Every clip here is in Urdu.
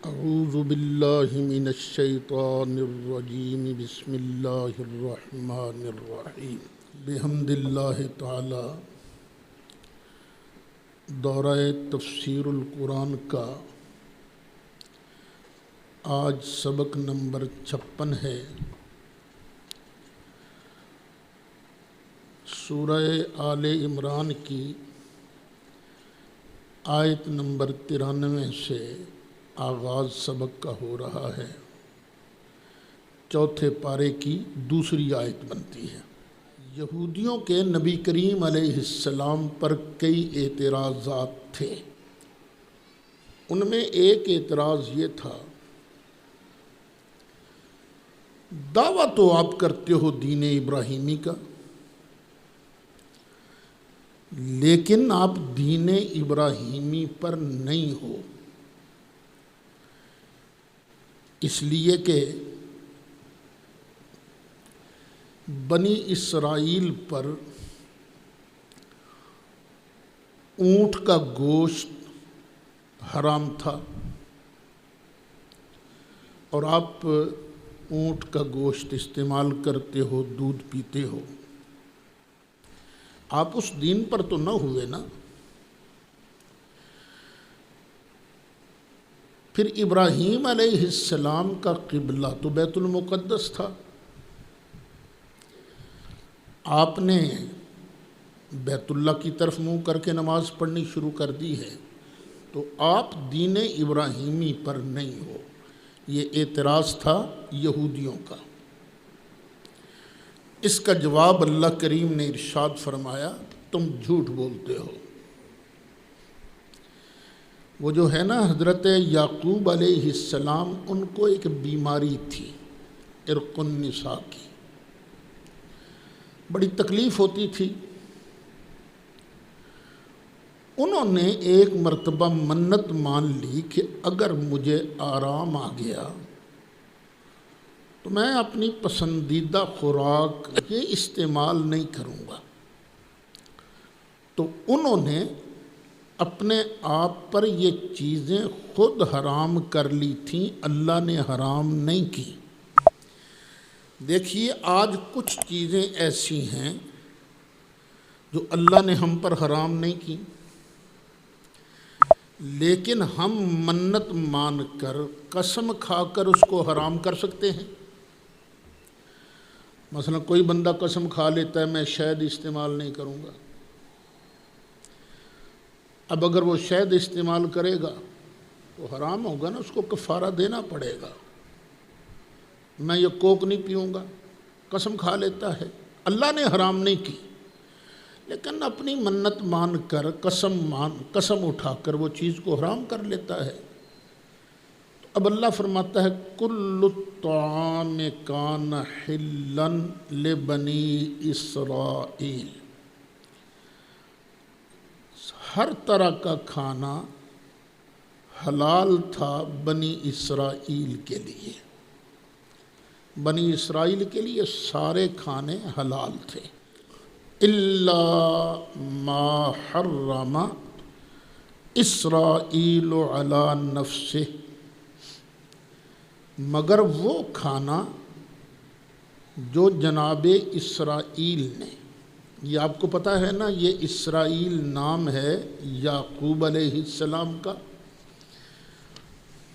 اعوذ باللہ من الشیطان الرجیم بسم اللہ الرحمن الرحیم بحمد اللہ تعالی دورہ تفسیر القرآن کا آج سبق نمبر 56 ہے۔ سورہ آل عمران کی آیت نمبر 93 سے آغاز سبق کا ہو رہا ہے۔ چوتھے پارے کی دوسری آیت بنتی ہے۔ یہودیوں کے نبی کریم علیہ السلام پر کئی اعتراضات تھے۔ ان میں ایک اعتراض یہ تھا، دعویٰ تو آپ کرتے ہو دین ابراہیمی کا، لیکن آپ دین ابراہیمی پر نہیں ہو، اس لیے کہ بنی اسرائیل پر اونٹ کا گوشت حرام تھا اور آپ اونٹ کا گوشت استعمال کرتے ہو، دودھ پیتے ہو، آپ اس دین پر تو نہ ہوئے نا۔ پھر ابراہیم علیہ السلام کا قبلہ تو بیت المقدس تھا، آپ نے بیت اللہ کی طرف منہ کر کے نماز پڑھنی شروع کر دی ہے، تو آپ دین ابراہیمی پر نہیں ہو۔ یہ اعتراض تھا یہودیوں کا۔ اس کا جواب اللہ کریم نے ارشاد فرمایا، تم جھوٹ بولتے ہو۔ وہ جو ہے نا حضرت یعقوب علیہ السلام، ان کو ایک بیماری تھی عرق النساء کی، بڑی تکلیف ہوتی تھی۔ انہوں نے ایک مرتبہ منت مان لی کہ اگر مجھے آرام آ گیا تو میں اپنی پسندیدہ خوراک یہ استعمال نہیں کروں گا۔ تو انہوں نے اپنے آپ پر یہ چیزیں خود حرام کر لی تھیں، اللہ نے حرام نہیں کی۔ دیکھیے آج کچھ چیزیں ایسی ہیں جو اللہ نے ہم پر حرام نہیں کی، لیکن ہم منت مان کر قسم کھا کر اس کو حرام کر سکتے ہیں۔ مثلا کوئی بندہ قسم کھا لیتا ہے میں شہد استعمال نہیں کروں گا، اب اگر وہ شہد استعمال کرے گا تو حرام ہوگا نا، اس کو کفارہ دینا پڑے گا۔ میں یہ کوک نہیں پیوں گا، قسم کھا لیتا ہے، اللہ نے حرام نہیں کی، لیکن اپنی منت مان کر قسم اٹھا کر وہ چیز کو حرام کر لیتا ہے۔ تو اب اللہ فرماتا ہے کل الطعام کان حلا لبنی اسرائیل، ہر طرح کا کھانا حلال تھا بنی اسرائیل کے لیے۔ بنی اسرائیل کے لیے سارے کھانے حلال تھے، الا ما حرم اسرائیل علی نفسہ، مگر وہ کھانا جو جناب اسرائیل نے، یہ آپ کو پتہ ہے نا، یہ اسرائیل نام ہے یعقوب علیہ السلام کا،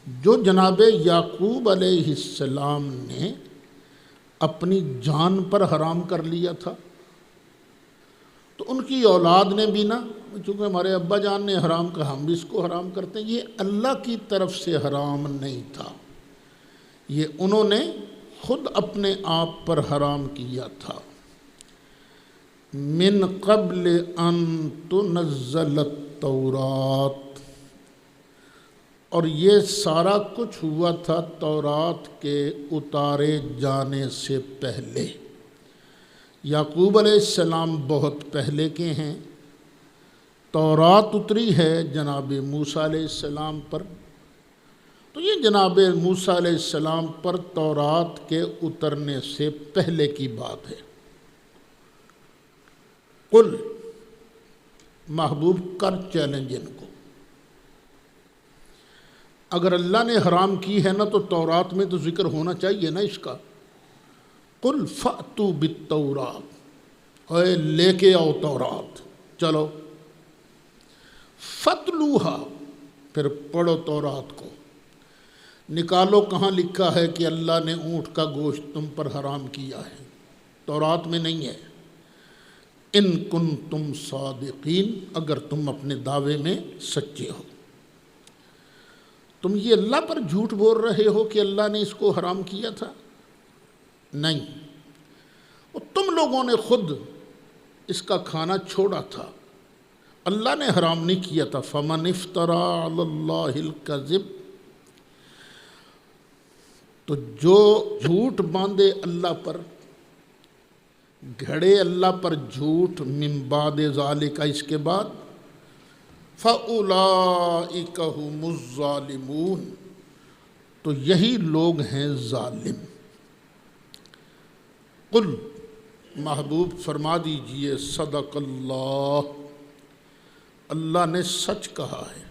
جو جناب یعقوب علیہ السلام نے اپنی جان پر حرام کر لیا تھا، تو ان کی اولاد نے بھی نا، چونکہ ہمارے ابا جان نے حرام کہا ہم بھی اس کو حرام کرتے ہیں۔ یہ اللہ کی طرف سے حرام نہیں تھا، یہ انہوں نے خود اپنے آپ پر حرام کیا تھا۔ من قبل ان تنزل التورات، اور یہ سارا کچھ ہوا تھا تورات کے اتارے جانے سے پہلے۔ یعقوب علیہ السلام بہت پہلے کے ہیں، تورات اتری ہے جناب موسیٰ علیہ السلام پر، تو یہ جناب موسیٰ علیہ السلام پر تورات کے اترنے سے پہلے کی بات ہے۔ قل، محبوب کر چیلنج ان کو، اگر اللہ نے حرام کی ہے نا تو تورات میں تو ذکر ہونا چاہیے نا اس کا۔ قل فأتوا بالتورات، اے لے کے آؤ تورات، چلو فتلوہا، پھر پڑھو تورات کو، نکالو کہاں لکھا ہے کہ اللہ نے اونٹ کا گوشت تم پر حرام کیا ہے، تورات میں نہیں ہے۔ ان کنتم صادقین، اگر تم اپنے دعوے میں سچے ہو۔ تم یہ اللہ پر جھوٹ بول رہے ہو کہ اللہ نے اس کو حرام کیا تھا؟ نہیں، اور تم لوگوں نے خود اس کا کھانا چھوڑا تھا، اللہ نے حرام نہیں کیا تھا۔ فمن افترى علی اللہ الکذب، تو جو جھوٹ باندھے اللہ پر، گھڑے اللہ پر جھوٹ، من بعد ذالک، اس کے بعد، فاولئک هم الظالمون، تو یہی لوگ ہیں ظالم۔ قل، محبوب فرما دیجئے، صدق اللہ، اللہ نے سچ کہا ہے،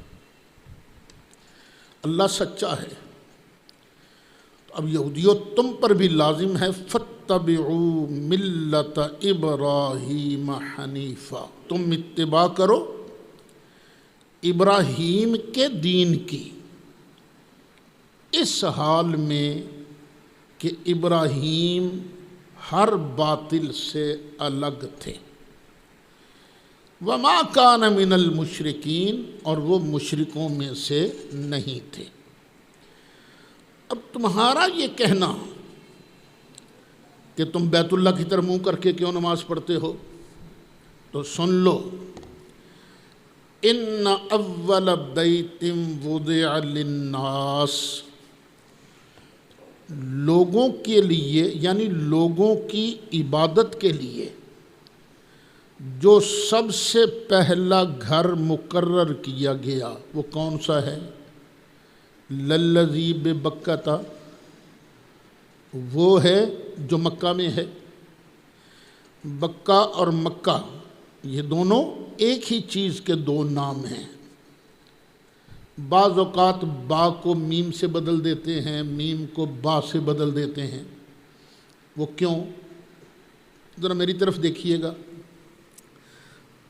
اللہ سچا ہے۔ اب یہودیوں تم پر بھی لازم ہے، فاتبعوا ملت ابراہیم حنیفا، تم اتباع کرو ابراہیم کے دین کی، اس حال میں کہ ابراہیم ہر باطل سے الگ تھے۔ وما کان من المشرکین، اور وہ مشرکوں میں سے نہیں تھے۔ اب تمہارا یہ کہنا کہ تم بیت اللہ کی طرف منہ کر کے کیوں نماز پڑھتے ہو، تو سن لو، ان اول بیت وضع للناس، لوگوں کے لیے، یعنی لوگوں کی عبادت کے لیے جو سب سے پہلا گھر مقرر کیا گیا، وہ کون سا ہے؟ للذی ببکہ، وہ ہے جو مکہ میں ہے۔ بکہ اور مکہ یہ دونوں ایک ہی چیز کے دو نام ہیں۔ بعض اوقات با کو میم سے بدل دیتے ہیں، میم کو با سے بدل دیتے ہیں، وہ کیوں؟ ذرا میری طرف دیکھیے گا،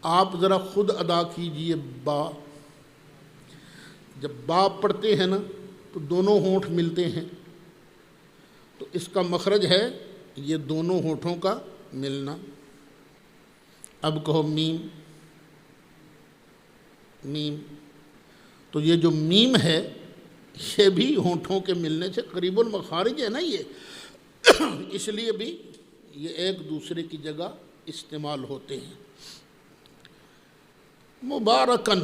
آپ ذرا خود ادا کیجئے با۔ جب با پڑھتے ہیں نا تو دونوں ہونٹ ملتے ہیں، تو اس کا مخرج ہے یہ دونوں ہونٹوں کا ملنا۔ اب کہو میم، میم، تو یہ جو میم ہے یہ بھی ہونٹوں کے ملنے سے قریب المخارج ہے نا، یہ اس لیے بھی یہ ایک دوسرے کی جگہ استعمال ہوتے ہیں۔ مبارکن،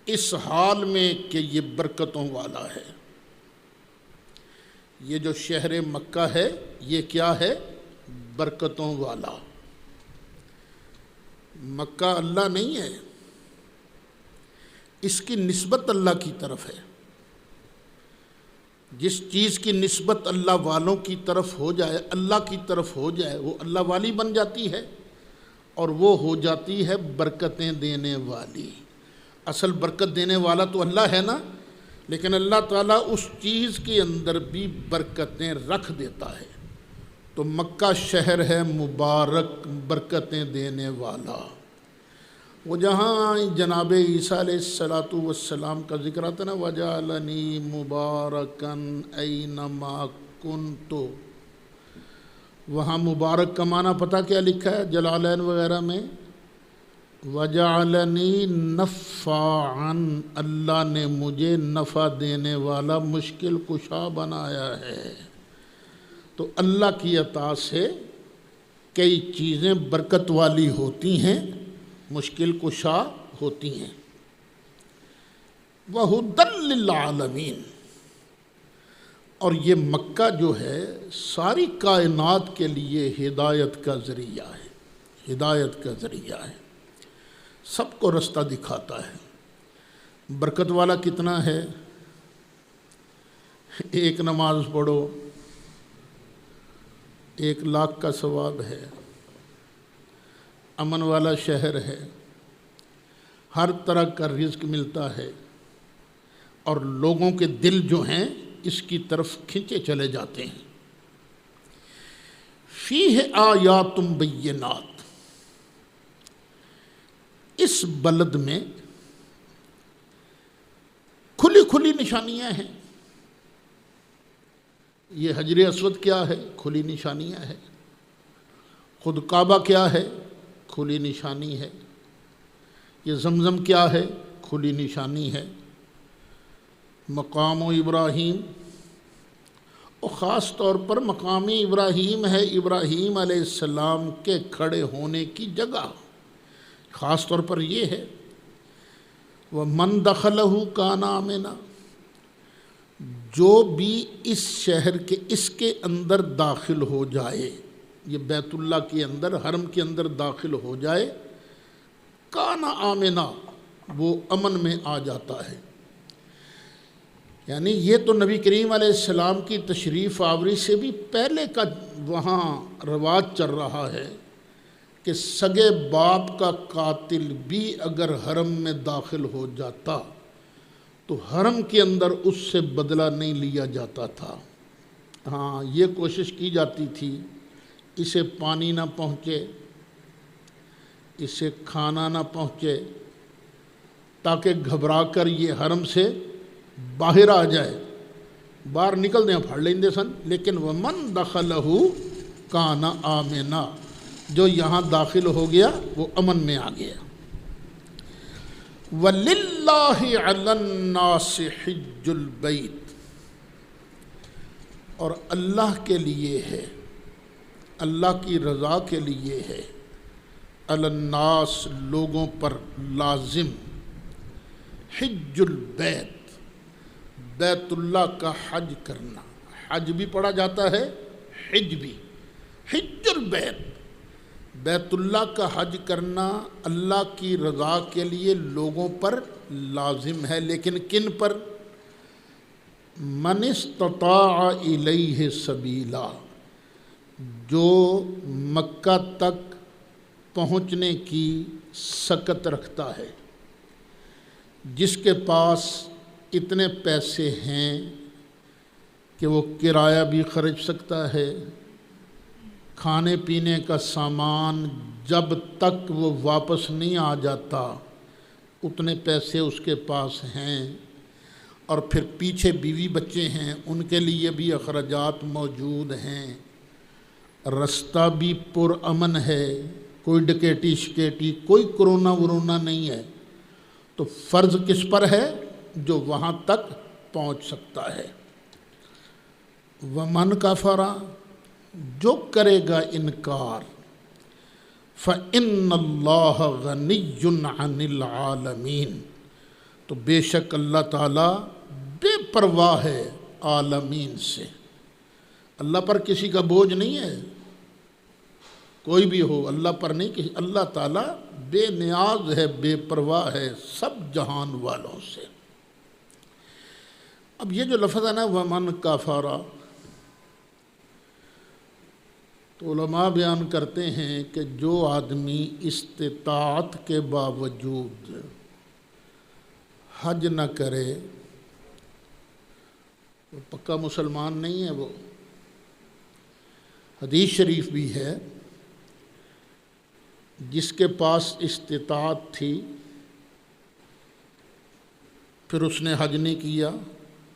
اس حال میں کہ یہ برکتوں والا ہے۔ یہ جو شہر مکہ ہے یہ کیا ہے؟ برکتوں والا۔ مکہ اللہ نہیں ہے، اس کی نسبت اللہ کی طرف ہے۔ جس چیز کی نسبت اللہ والوں کی طرف ہو جائے، اللہ کی طرف ہو جائے، وہ اللہ والی بن جاتی ہے، اور وہ ہو جاتی ہے برکتیں دینے والی۔ اصل برکت دینے والا تو اللہ ہے نا، لیکن اللہ تعالیٰ اس چیز کے اندر بھی برکتیں رکھ دیتا ہے۔ تو مکہ شہر ہے مبارک، برکتیں دینے والا۔ وہ جہاں جناب عیسیٰ علیہ السلام کا ذکر آتا ہے نا، وَجَعَلَنِي مُبَارَكًا أَيْنَمَا كُنْتُ، وہاں مبارک کا معنی پتہ کیا لکھا ہے جلالین وغیرہ میں؟ وَجَعَلَنِي نَفَّعًا، اللہ نے مجھے نفع دینے والا، مشکل کشا بنایا ہے۔ تو اللہ کی عطا سے کئی چیزیں برکت والی ہوتی ہیں، مشکل کشا ہوتی ہیں۔ وَهُدًى لِّلْعَالَمِينَ، اور یہ مکہ جو ہے ساری کائنات کے لیے ہدایت کا ذریعہ ہے، ہدایت کا ذریعہ ہے، سب کو رستہ دکھاتا ہے۔ برکت والا کتنا ہے؟ ایک نماز پڑھو 1,00,000 کا ثواب ہے۔ امن والا شہر ہے، ہر طرح کا رزق ملتا ہے، اور لوگوں کے دل جو ہیں اس کی طرف کھنچے چلے جاتے ہیں۔ فیہ آیات بینات، اس بلد میں کھلی کھلی نشانیاں ہیں۔ یہ حجر اسود کیا ہے؟ کھلی نشانیاں ہے۔ خود کعبہ کیا ہے؟ کھلی نشانی ہے۔ یہ زمزم کیا ہے؟ کھلی نشانی ہے۔ مقام ابراہیم، اور خاص طور پر مقام ابراہیم ہے ابراہیم علیہ السلام کے کھڑے ہونے کی جگہ، خاص طور پر یہ ہے وَمَن دَخَلَهُ كَانَ آمِنًا، جو بھی اس شہر کے اس کے اندر داخل ہو جائے، یہ بیت اللہ کے اندر حرم کے اندر داخل ہو جائے، کانا آمنا، وہ امن میں آ جاتا ہے۔ یعنی یہ تو نبی کریم علیہ السلام کی تشریف آوری سے بھی پہلے کا وہاں رواج چل رہا ہے کہ سگے باپ کا قاتل بھی اگر حرم میں داخل ہو جاتا تو حرم کے اندر اس سے بدلہ نہیں لیا جاتا تھا۔ ہاں، یہ کوشش کی جاتی تھی اسے پانی نہ پہنچے، اسے کھانا نہ پہنچے، تاکہ گھبرا کر یہ حرم سے باہر آ جائے، باہر نکل دیں پھاڑ لیں دے سن، لیکن وَمَن دَخَلَهُ كَانَ آمِنًا، جو یہاں داخل ہو گیا وہ امن میں آ گیا۔ وَلِلَّهِ عَلَى النَّاسِ حِجُّ الْبَيْتِ، اور اللہ کے لیے ہے، اللہ کی رضا کے لیے ہے، علی الناس، لوگوں پر لازم، حج البیت، بیت اللہ کا حج کرنا، حج بھی پڑھا جاتا ہے حج بھی، حج البیت، بیت اللہ کا حج کرنا اللہ کی رضا کے لیے لوگوں پر لازم ہے، لیکن کن پر؟ من استطاع الیہ سبیلا، جو مکہ تک پہنچنے کی سکت رکھتا ہے، جس کے پاس اتنے پیسے ہیں کہ وہ کرایہ بھی خرچ سکتا ہے، کھانے پینے کا سامان جب تک وہ واپس نہیں آ جاتا اتنے پیسے اس کے پاس ہیں، اور پھر پیچھے بیوی بچے ہیں، ان کے لیے بھی اخراجات موجود ہیں، رستہ بھی پرامن ہے، کوئی ڈکیٹی شکیٹی، کوئی کرونا ورونا نہیں ہے، تو فرض کس پر ہے؟ جو وہاں تک پہنچ سکتا ہے۔ وَمَن كَفَرَ، جو کرے گا انکار، فَإِنَّ اللَّهَ غَنِيٌّ عَنِ الْعَالَمِينَ، تو بے شک اللہ تعالیٰ بے پرواہ ہے عالمین سے، اللہ پر کسی کا بوجھ نہیں ہے، کوئی بھی ہو اللہ پر نہیں، اللہ تعالیٰ بے نیاز ہے، بے پرواہ ہے سب جہان والوں سے۔ اب یہ جو لفظ ہے نا وَمَن كَفَرَ، تو علماء بیان کرتے ہیں کہ جو آدمی استطاعت کے باوجود حج نہ کرے وہ پکا مسلمان نہیں ہے۔ وہ حدیث شریف بھی ہے، جس کے پاس استطاعت تھی پھر اس نے حج نہیں کیا،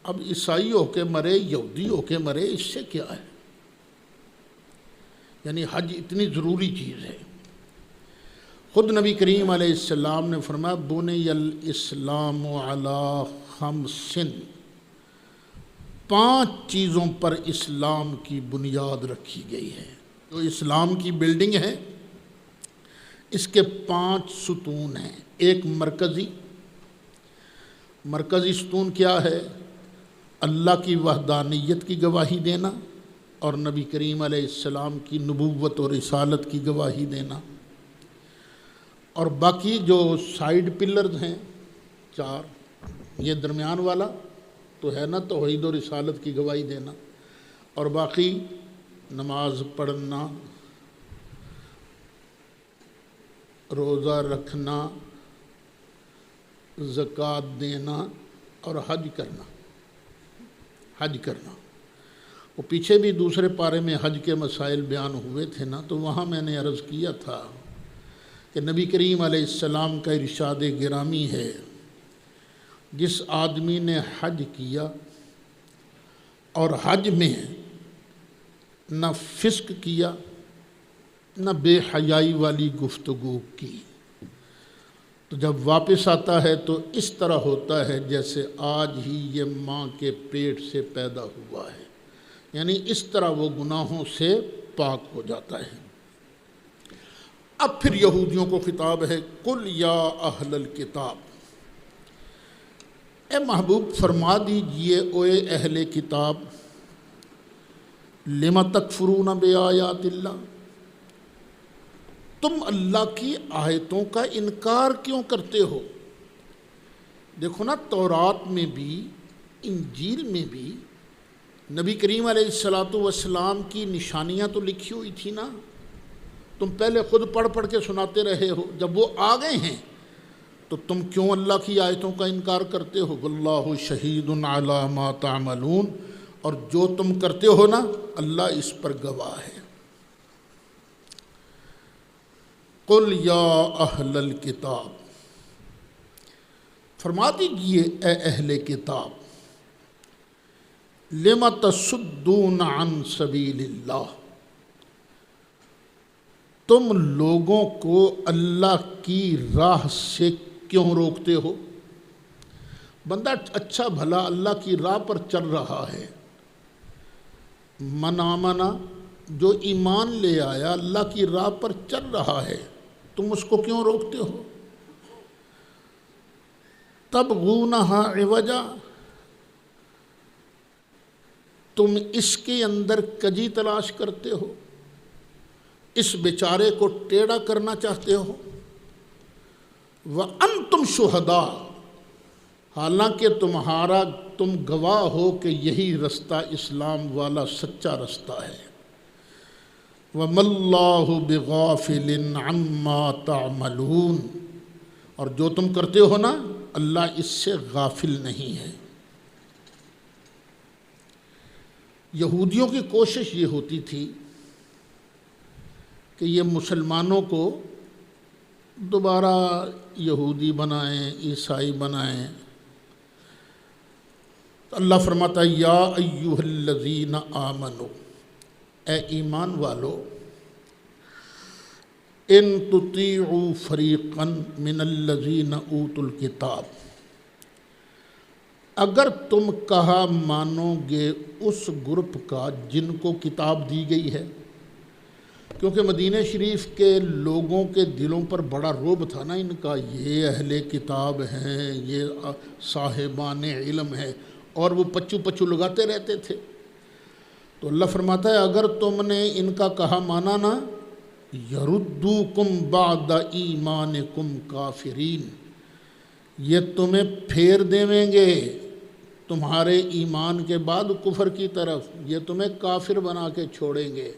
اب عیسائی ہو کے مرے، یہودی ہو کے مرے، اس سے کیا ہے؟ یعنی حج اتنی ضروری چیز ہے۔ خود نبی کریم علیہ السلام نے فرمایا بنی الاسلام علی خمس، 5 چیزوں پر اسلام کی بنیاد رکھی گئی ہے۔ جو اسلام کی بلڈنگ ہے اس کے 5 ستون ہیں۔ ایک مرکزی ستون کیا ہے؟ اللہ کی وحدانیت کی گواہی دینا اور نبی کریم علیہ السلام کی نبوت اور رسالت کی گواہی دینا، اور باقی جو سائیڈ پلرز ہیں 4، یہ درمیان والا تو ہے نا توحید و رسالت کی گواہی دینا، اور باقی نماز پڑھنا، روزہ رکھنا، زکوٰۃ دینا اور حج کرنا۔ وہ پیچھے بھی دوسرے پارے میں حج کے مسائل بیان ہوئے تھے نا، تو وہاں میں نے عرض کیا تھا کہ نبی کریم علیہ السلام کا ارشاد گرامی ہے، جس آدمی نے حج کیا اور حج میں نہ فسق کیا نہ بے حیائی والی گفتگو کی، تو جب واپس آتا ہے تو اس طرح ہوتا ہے جیسے آج ہی یہ ماں کے پیٹ سے پیدا ہوا ہے، یعنی اس طرح وہ گناہوں سے پاک ہو جاتا ہے۔ اب پھر یہودیوں کو خطاب ہے، قل یا اہل الکتاب، اے محبوب فرما دیجئے اوے اہل کتاب، لم تکفرون بآیات اللہ، تم اللہ کی آیتوں کا انکار کیوں کرتے ہو؟ دیکھو نا، تورات میں بھی انجیل میں بھی نبی کریم علیہ السلام کی نشانیاں تو لکھی ہوئی تھی نا، تم پہلے خود پڑھ پڑھ کے سناتے رہے ہو، جب وہ آ گئے ہیں تو تم کیوں اللہ کی آیتوں کا انکار کرتے ہو؟ واللہ شہید علی ما تعملون، اور جو تم کرتے ہو نا اللہ اس پر گواہ ہے۔ قل یا اہل الکتاب، فرما دیجئے اے اہل کتاب، لم تصدون عن سبیل اللہ، تم لوگوں کو اللہ کی راہ سے کیوں روکتے ہو؟ بندہ اچھا بھلا اللہ کی راہ پر چل رہا ہے، من آمنا، جو ایمان لے آیا اللہ کی راہ پر چل رہا ہے، تم اس کو کیوں روکتے ہو؟ تبغونہا عوجا، تم اس کے اندر کجی تلاش کرتے ہو، اس بیچارے کو ٹیڑھا کرنا چاہتے ہو۔ وَأَنْتُمْ شُهَدَاء، حالانکہ تم گواہ ہو کہ یہی رستہ اسلام والا سچا رستہ ہے۔ وَمَا اللَّهُ بِغَافِلٍ عَمَّا تَعْمَلُونَ، اور جو تم کرتے ہو نا اللہ اس سے غافل نہیں ہے۔ یہودیوں کی کوشش یہ ہوتی تھی کہ یہ مسلمانوں کو دوبارہ یہودی بنائیں، عیسائی بنائیں۔ تو اللہ فرماتا ہے، یا ایھا الذین آمنوا، اے ایمان والو، ان تطیعوا فریقا من الذین اوتوا الکتاب، اگر تم کہا مانو گے اس گروپ کا جن کو کتاب دی گئی ہے، کیونکہ مدینہ شریف کے لوگوں کے دلوں پر بڑا رعب تھا نا ان کا، یہ اہل کتاب ہیں، یہ صاحبان علم ہے، اور وہ پچو لگاتے رہتے تھے۔ تو اللہ فرماتا ہے اگر تم نے ان کا کہا مانا نا، یردوکم بعد ایمانکم کافرین، یہ تمہیں پھیر دیویں گے تمہارے ایمان کے بعد کفر کی طرف، یہ تمہیں کافر بنا کے چھوڑیں گے،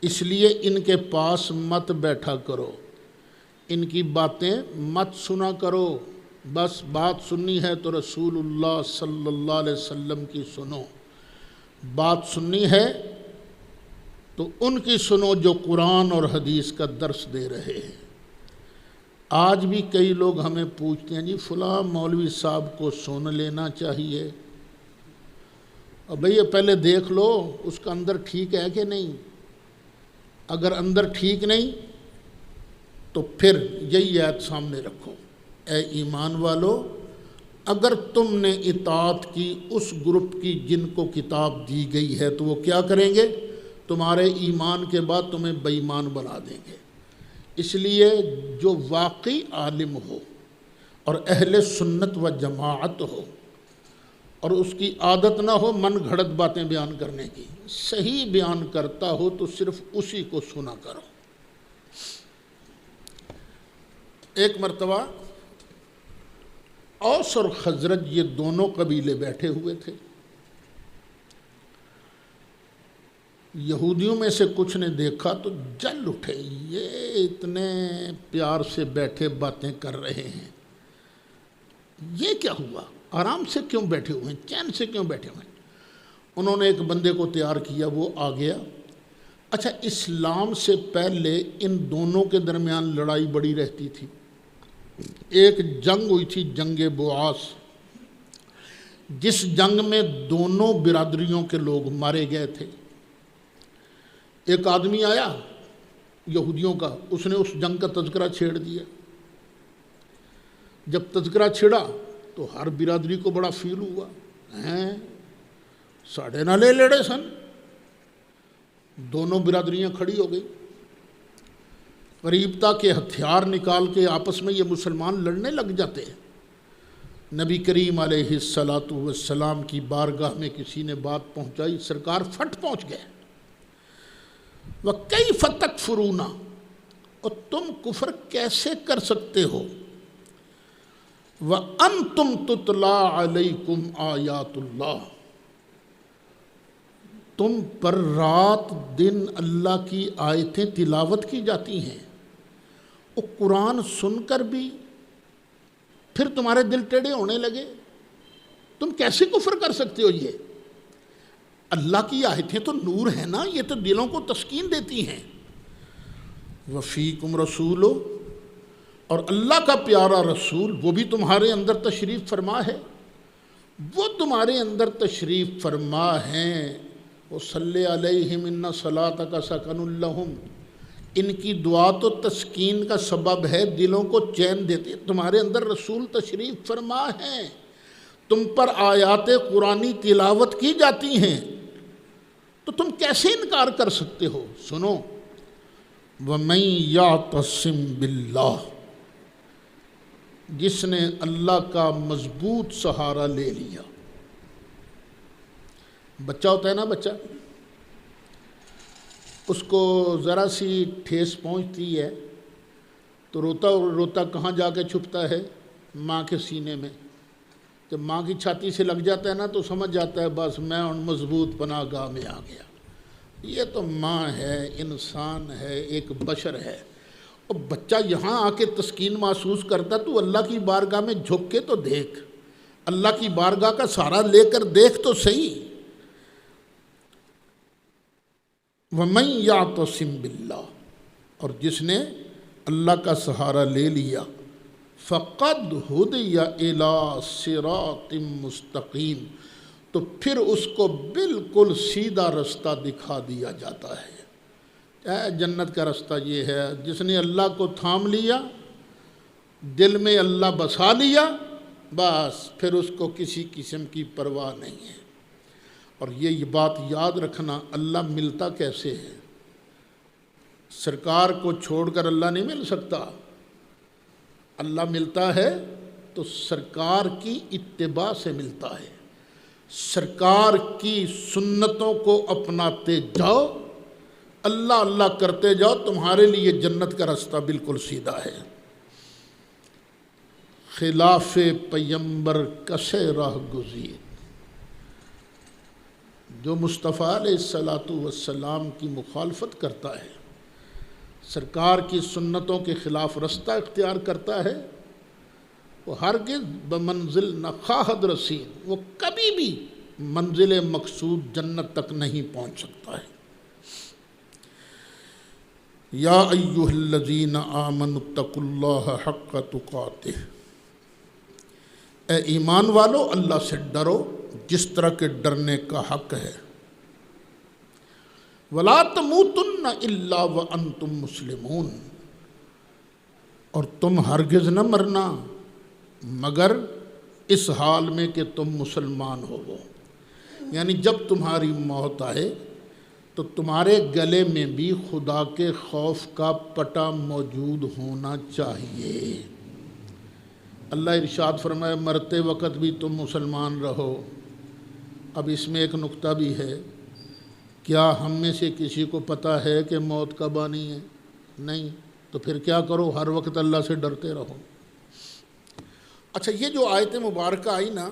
اس لیے ان کے پاس مت بیٹھا کرو، ان کی باتیں مت سنا کرو، بس بات سننی ہے تو رسول اللہ صلی اللہ علیہ وسلم کی سنو، بات سننی ہے تو ان کی سنو جو قرآن اور حدیث کا درس دے رہے ہیں۔ آج بھی کئی لوگ ہمیں پوچھتے ہیں جی فلاں مولوی صاحب کو سن لینا چاہیے، اور بھئی یہ پہلے دیکھ لو اس کا اندر ٹھیک ہے کہ نہیں، اگر اندر ٹھیک نہیں تو پھر یہی آیت سامنے رکھو، اے ایمان والو، اگر تم نے اطاعت کی اس گروپ کی جن کو کتاب دی گئی ہے تو وہ کیا کریں گے؟ تمہارے ایمان کے بعد تمہیں بے ایمان بنا دیں گے۔ اس لیے جو واقعی عالم ہو اور اہل سنت و جماعت ہو، اور اس کی عادت نہ ہو من گھڑت باتیں بیان کرنے کی، صحیح بیان کرتا ہو تو صرف اسی کو سنا کرو۔ ایک مرتبہ اوس اور خزرج یہ دونوں قبیلے بیٹھے ہوئے تھے، یہودیوں میں سے کچھ نے دیکھا تو جل اٹھے، یہ اتنے پیار سے بیٹھے باتیں کر رہے ہیں، یہ کیا ہوا؟ آرام سے کیوں بیٹھے ہوئے ہیں؟ چین سے کیوں بیٹھے ہوئے ہیں؟ انہوں نے ایک بندے کو تیار کیا، وہ آ گیا۔ اچھا، اسلام سے پہلے ان دونوں کے درمیان لڑائی بڑی رہتی تھی۔ ایک جنگ ہوئی تھی، جنگ بوعاث، جس جنگ میں دونوں برادریوں کے لوگ مارے گئے تھے۔ ایک آدمی آیا یہودیوں کا، اس نے اس جنگ کا تذکرہ چھیڑ دیا۔ جب تذکرہ چھڑا تو ہر برادری کو بڑا فیل ہوا، ہیں ساڑھے نہ لے لڑے سن۔ دونوں برادریاں کھڑی ہو گئی، قریب تھا کہ ہتھیار نکال کے آپس میں یہ مسلمان لڑنے لگ جاتے ہیں۔ نبی کریم علیہ الصلاۃ والسلام کی بارگاہ میں کسی نے بات پہنچائی، سرکار پھٹ پہنچ گئے۔ وَكَيْفَ تَكْفُرُونَ، اور تم کفر کیسے کر سکتے ہو؟ وَأَنْتُمْ تُتْلَى عَلَيْكُمْ آیات اللہ، تم پر رات دن اللہ کی آیتیں تلاوت کی جاتی ہیں، اور قرآن سن کر بھی پھر تمہارے دل ٹیڑھے ہونے لگے؟ تم کیسے کفر کر سکتے ہو؟ یہ اللہ کی آیتیں تو نور ہیں نا، یہ تو دلوں کو تسکین دیتی ہیں۔ وفیکم رسول، اور اللہ کا پیارا رسول وہ بھی تمہارے اندر تشریف فرما ہے، وہ تمہارے اندر تشریف فرما ہیں۔ وصلی علیہم ان صلاتک سکن لہم، ان کی دعا تو تسکین کا سبب ہے، دلوں کو چین دیتی ہے۔ تمہارے اندر رسول تشریف فرما ہیں، تم پر آیات قرآنی تلاوت کی جاتی ہیں، تو تم کیسے انکار کر سکتے ہو؟ سنو، وَمَن يَعْتَصِم بِاللَّهِ، جس نے اللہ کا مضبوط سہارا لے لیا۔ بچہ ہوتا ہے نا، بچہ، اس کو ذرا سی ٹھیس پہنچتی ہے تو روتا روتا کہاں جا کے چھپتا ہے؟ ماں کے سینے میں۔ جب ماں کی چھاتی سے لگ جاتا ہے نا تو سمجھ جاتا ہے بس میں ان مضبوط پناہ گاہ میں آ گیا۔ یہ تو ماں ہے، انسان ہے، ایک بشر ہے۔ اور بچہ یہاں آ کے تسکین محسوس کرتا، تو اللہ کی بارگاہ میں جھک کے تو دیکھ، اللہ کی بارگاہ کا سہارا لے کر دیکھ تو صحیح۔ وَمَن يَعْتَصِم بِاللَّهِ، اور جس نے اللہ کا سہارا لے لیا، فَقَدْ هُدِيَ إِلَىٰ صِرَاطٍ مُسْتَقِيم، تو پھر اس کو بالکل سیدھا رستہ دکھا دیا جاتا ہے۔ جنت کا رستہ یہ ہے، جس نے اللہ کو تھام لیا، دل میں اللہ بسا لیا، بس پھر اس کو کسی قسم کی پرواہ نہیں ہے۔ اور یہ بات یاد رکھنا، اللہ ملتا کیسے ہے؟ سرکار کو چھوڑ کر اللہ نہیں مل سکتا۔ اللہ ملتا ہے تو سرکار کی اتباع سے ملتا ہے، سرکار کی سنتوں کو اپناتے جاؤ، اللہ اللہ کرتے جاؤ، تمہارے لیے جنت کا راستہ بالکل سیدھا ہے۔ خلاف پیمبر کسے راہ گزیر، جو مصطفیٰ علیہ السلام کی مخالفت کرتا ہے، سرکار کی سنتوں کے خلاف رستہ اختیار کرتا ہے، وہ ہرگز بمنزل نخواہد رسید، وہ کبھی بھی منزل مقصود جنت تک نہیں پہنچ سکتا ہے۔ یا ایھا الذین آمنوا اتقوا اللہ حق تقاتہ، اے ایمان والو اللہ سے ڈرو جس طرح کے ڈرنے کا حق ہے۔ وَلَا تَمُوتُنَّ إِلَّا وَأَنْتُمْ مُسْلِمُونَ، اور تم ہرگز نہ مرنا مگر اس حال میں کہ تم مسلمان ہو۔ یعنی جب تمہاری موت آئے تو تمہارے گلے میں بھی خدا کے خوف کا پٹا موجود ہونا چاہیے۔ اللہ ارشاد فرمائے مرتے وقت بھی تم مسلمان رہو۔ اب اس میں ایک نقطہ بھی ہے، کیا ہم میں سے کسی کو پتہ ہے کہ موت کب آنی ہے؟ نہیں، تو پھر کیا کرو؟ ہر وقت اللہ سے ڈرتے رہو۔ اچھا، یہ جو آیت مبارکہ آئی نا،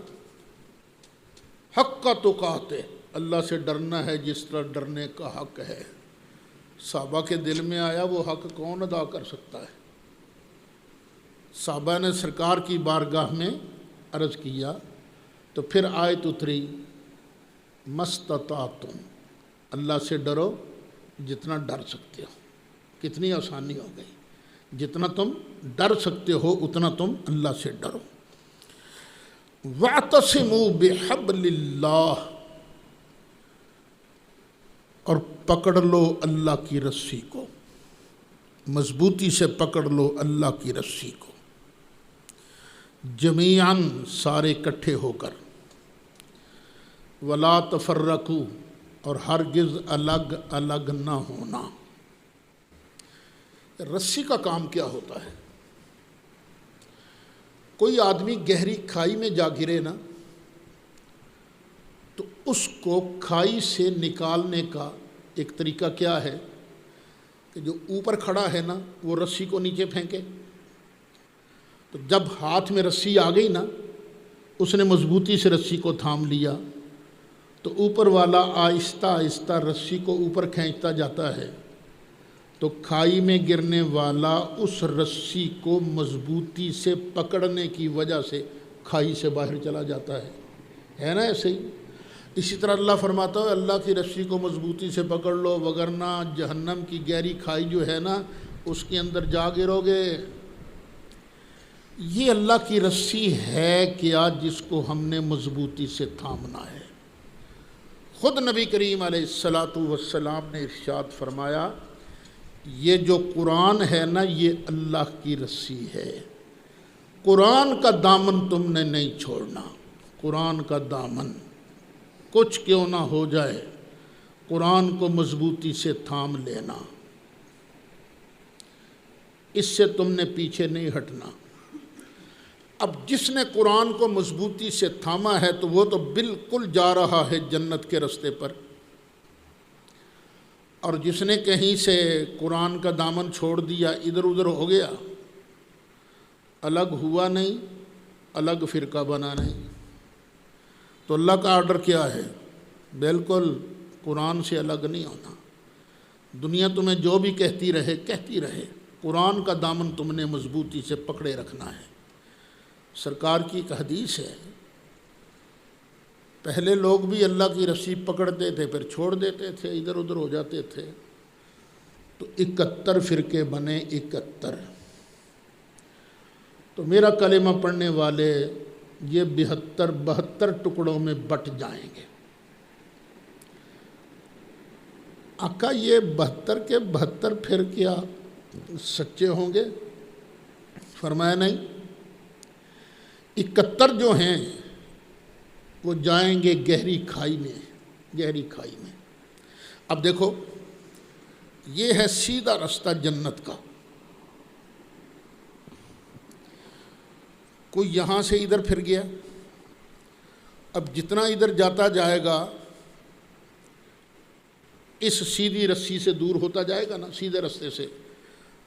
حق کا تقاتے، اللہ سے ڈرنا ہے جس طرح ڈرنے کا حق ہے، صحابہ کے دل میں آیا وہ حق کون ادا کر سکتا ہے؟ صحابہ نے سرکار کی بارگاہ میں عرض کیا تو پھر آیت اتری مستطعتم، اللہ سے ڈرو جتنا ڈر سکتے ہو۔ کتنی آسانی ہو گئی، جتنا تم ڈر سکتے ہو اتنا تم اللہ سے ڈرو۔ وَاعْتَصِمُوا بِحَبْلِ اللَّهِ، اور پکڑ لو اللہ کی رسی کو، مضبوطی سے پکڑ لو اللہ کی رسی کو، جمیعاً سارے اکٹھے ہو کر، وَلَا تَفَرَّقُوا، اور ہرگز الگ الگ نہ ہونا۔ رسی کا کام کیا ہوتا ہے؟ کوئی آدمی گہری کھائی میں جا گرے نا تو اس کو کھائی سے نکالنے کا ایک طریقہ کیا ہے کہ جو اوپر کھڑا ہے نا وہ رسی کو نیچے پھینکے۔ تو جب ہاتھ میں رسی آ گئی نا، اس نے مضبوطی سے رسی کو تھام لیا تو اوپر والا آہستہ آہستہ رسی کو اوپر کھینچتا جاتا ہے، تو کھائی میں گرنے والا اس رسی کو مضبوطی سے پکڑنے کی وجہ سے کھائی سے باہر چلا جاتا ہے نا؟ ایسے ہی اسی طرح اللہ فرماتا ہے اللہ کی رسی کو مضبوطی سے پکڑ لو، وگرنہ جہنم کی گہری کھائی جو ہے نا اس کے اندر جا گرو گے۔ یہ اللہ کی رسی ہے کیا جس کو ہم نے مضبوطی سے تھامنا ہے؟ خود نبی کریم علیہ الصلاۃ والسلام نے ارشاد فرمایا یہ جو قرآن ہے نا یہ اللہ کی رسی ہے، قرآن کا دامن تم نے نہیں چھوڑنا۔ قرآن کا دامن کچھ کیوں نہ ہو جائے، قرآن کو مضبوطی سے تھام لینا، اس سے تم نے پیچھے نہیں ہٹنا۔ اب جس نے قرآن کو مضبوطی سے تھاما ہے تو وہ تو بالکل جا رہا ہے جنت کے راستے پر، اور جس نے کہیں سے قرآن کا دامن چھوڑ دیا، ادھر ادھر ہو گیا، الگ ہوا نہیں، الگ فرقہ بنا نہیں، تو اللہ کا آرڈر کیا ہے؟ بالکل قرآن سے الگ نہیں ہونا۔ دنیا تمہیں جو بھی کہتی رہے، قرآن کا دامن تم نے مضبوطی سے پکڑے رکھنا ہے۔ سرکار کی ایک حدیث ہے، پہلے لوگ بھی اللہ کی رسی پکڑتے تھے پھر چھوڑ دیتے تھے، ادھر ادھر ہو جاتے تھے، تو 71 فرقے بنے، 71۔ تو میرا کلمہ پڑھنے والے یہ 72 ٹکڑوں میں بٹ جائیں گے۔ آقا یہ 72 کے 72 پھر کیا سچے ہوں گے؟ فرمایا نہیں، 71 جو ہیں وہ جائیں گے گہری کھائی میں۔ اب دیکھو یہ ہے سیدھا راستہ جنت کا، کوئی یہاں سے ادھر پھر گیا، اب جتنا ادھر جاتا جائے گا اس سیدھی رسی سے دور ہوتا جائے گا نا، سیدھے راستے سے،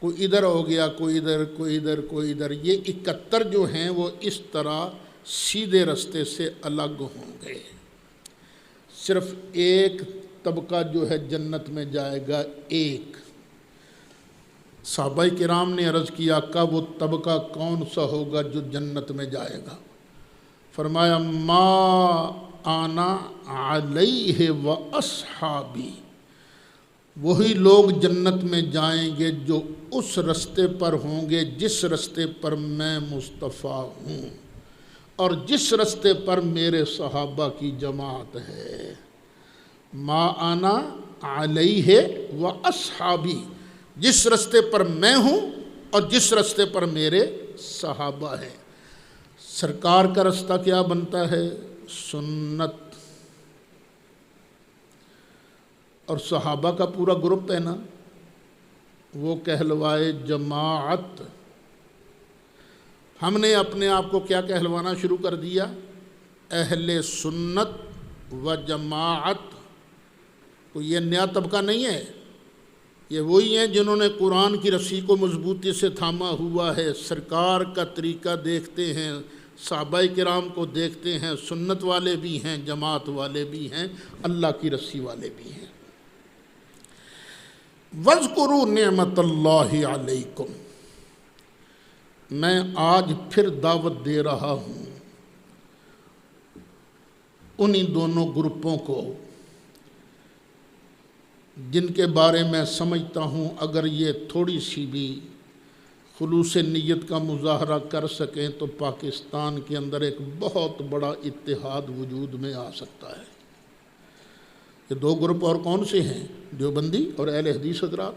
کوئی ادھر ہو گیا، کوئی ادھر، کوئی ادھر، کوئی ادھر، یہ 71 جو ہیں وہ اس طرح سیدھے راستے سے الگ ہوں گے۔ صرف ایک طبقہ جو ہے جنت میں جائے گا، ایک۔ صحابہ کرام نے عرض کیا آقا وہ طبقہ کون سا ہوگا جو جنت میں جائے گا؟ فرمایا ما انا علیہ و اصحابی، وہی لوگ جنت میں جائیں گے جو اس راستے پر ہوں گے جس راستے پر میں مصطفیٰ ہوں اور جس راستے پر میرے صحابہ کی جماعت ہے۔ ما انا علیہ و اصحابی، جس راستے پر میں ہوں اور جس راستے پر میرے صحابہ ہیں۔ سرکار کا راستہ کیا بنتا ہے؟ سنت، اور صحابہ کا پورا گروپ ہے نا وہ کہلوائے جماعت۔ ہم نے اپنے آپ کو کیا کہلوانا شروع کر دیا؟ اہل سنت و جماعت۔ کوئی یہ نیا طبقہ نہیں ہے، یہ وہی ہیں جنہوں نے قرآن کی رسی کو مضبوطی سے تھاما ہوا ہے، سرکار کا طریقہ دیکھتے ہیں، صحابہ کرام کو دیکھتے ہیں، سنت والے بھی ہیں، جماعت والے بھی ہیں، اللہ کی رسی والے بھی ہیں۔ وَاذْكُرُوا نِعْمَةَ اللَّهِ عَلَيْكُمْ، میں آج پھر دعوت دے رہا ہوں انہی دونوں گروپوں کو جن کے بارے میں سمجھتا ہوں اگر یہ تھوڑی سی بھی خلوص نیت کا مظاہرہ کر سکیں تو پاکستان کے اندر ایک بہت بڑا اتحاد وجود میں آ سکتا ہے۔ یہ دو گروپ اور کون سے ہیں؟ دیوبندی اور اہل حدیث حضرات۔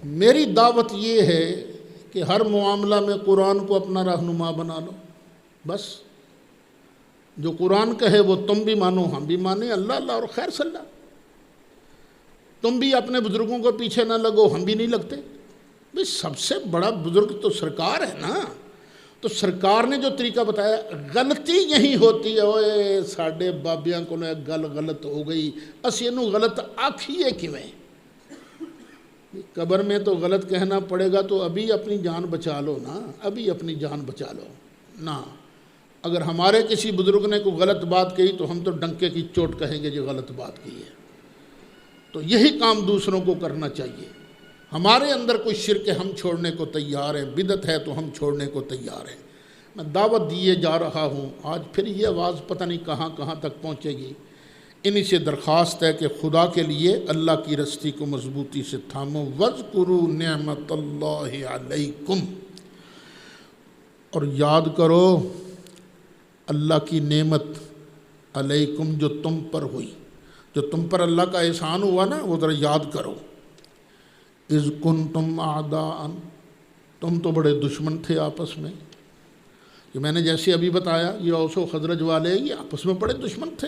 میری دعوت یہ ہے کہ ہر معاملہ میں قرآن کو اپنا رہنما بنا لو، بس جو قرآن کہے وہ تم بھی مانو ہم بھی مانیں، اللہ اللہ اور خیر صلی اللہ۔ تم بھی اپنے بزرگوں کو پیچھے نہ لگو، ہم بھی نہیں لگتے۔ بھئی سب سے بڑا بزرگ تو سرکار ہے نا، تو سرکار نے جو طریقہ بتایا، غلطی یہی ہوتی ہے اوئے ساڈے بابیاں کو گل غلط ہو گئی، اسی انہوں غلط آکھیے کیویں؟ قبر میں تو غلط کہنا پڑے گا تو ابھی اپنی جان بچا لو نا، ابھی اپنی جان بچا لو نا۔ اگر ہمارے کسی بزرگ نے کوئی غلط بات کہی تو ہم تو ڈنکے کی چوٹ کہیں گے جو غلط بات کی ہے۔ تو یہی کام دوسروں کو کرنا چاہیے۔ ہمارے اندر کوئی شرک ہے ہم چھوڑنے کو تیار ہیں، بدعت ہے تو ہم چھوڑنے کو تیار ہیں۔ میں دعوت دیے جا رہا ہوں، آج پھر یہ آواز پتہ نہیں کہاں کہاں تک پہنچے گی۔ انہی سے درخواست ہے کہ خدا کے لیے اللہ کی رستی کو مضبوطی سے تھامو۔ وَاذْكُرُوا نِعْمَةَ اللَّهِ عَلَيْكُمْ، اور یاد کرو اللہ کی نعمت علیکم جو تم پر ہوئی، جو تم پر اللہ کا احسان ہوا نا، وہ ذرا یاد کرو۔ اذ کنتم اعداء، تم تو بڑے دشمن تھے آپس میں۔ یہ میں نے جیسے ابھی بتایا، یہ اوس و خزرج والے یہ آپس میں بڑے دشمن تھے۔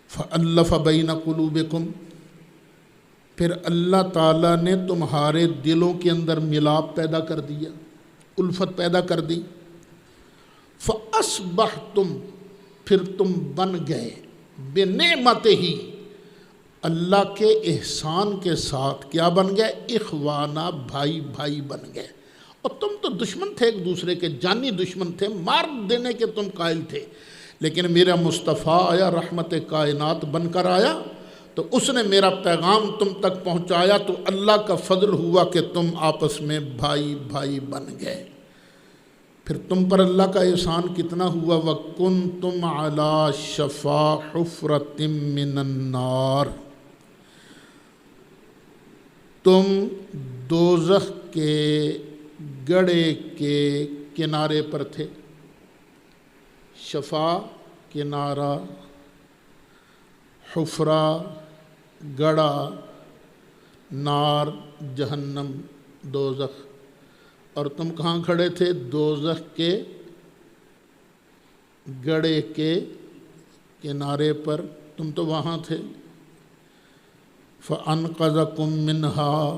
فَأَلَّفَ بَيْنَ قُلُوبِكُمْ، پھر اللہ تعالیٰ نے تمہارے دلوں کے اندر ملاپ پیدا کر دیا، الفت پیدا کر دی۔ فَأَصْبَحْتُمْ، پھر تم بن گئے، بِنِعْمَتِهِ، اللہ کے احسان کے ساتھ کیا بن گئے؟ اخوانا، بھائی بھائی بن گئے۔ اور تم تو دشمن تھے ایک دوسرے کے، جانی دشمن تھے، مار دینے کے تم قائل تھے، لیکن میرا مصطفیٰ آیا، رحمت کائنات بن کر آیا، تو اس نے میرا پیغام تم تک پہنچایا، تو اللہ کا فضل ہوا کہ تم آپس میں بھائی بھائی بن گئے۔ پھر تم پر اللہ کا احسان کتنا ہوا؟ وَكُنْتُمْ عَلَى شَفَا حُفْرَةٍ مِّنَ النَّارِ، تم دوزخ کے گڑھے کے کنارے پر تھے۔ شفا کنارہ، حفرہ گڑھا، نار جہنم دوزخ، اور تم کہاں کھڑے تھے؟ دوزخ کے گڑھے کے کنارے پر، تم تو وہاں تھے۔ فَأَنْقَذَكُم مِّنْهَا،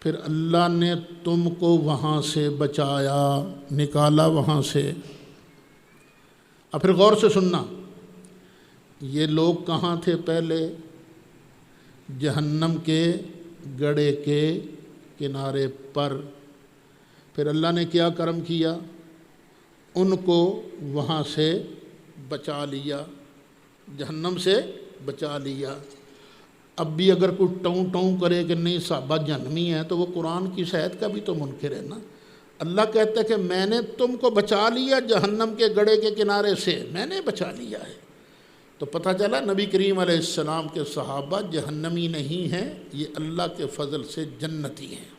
پھر اللہ نے تم کو وہاں سے بچایا، نکالا وہاں سے۔ اب پھر غور سے سننا، یہ لوگ کہاں تھے پہلے؟ جہنم کے گڑھے کے کنارے پر۔ پھر اللہ نے کیا کرم کیا؟ ان کو وہاں سے بچا لیا، جہنم سے بچا لیا۔ اب بھی اگر کوئی ٹوں ٹوں کرے کہ نہیں صحابہ جہنمی ہیں تو وہ قرآن کی صحت کا بھی تو منکر ہے نا۔ اللہ کہتا ہے کہ میں نے تم کو بچا لیا جہنم کے گڑھے کے کنارے سے، میں نے بچا لیا ہے۔ تو پتہ چلا نبی کریم علیہ السلام کے صحابہ جہنمی نہیں ہیں، یہ اللہ کے فضل سے جنتی ہیں۔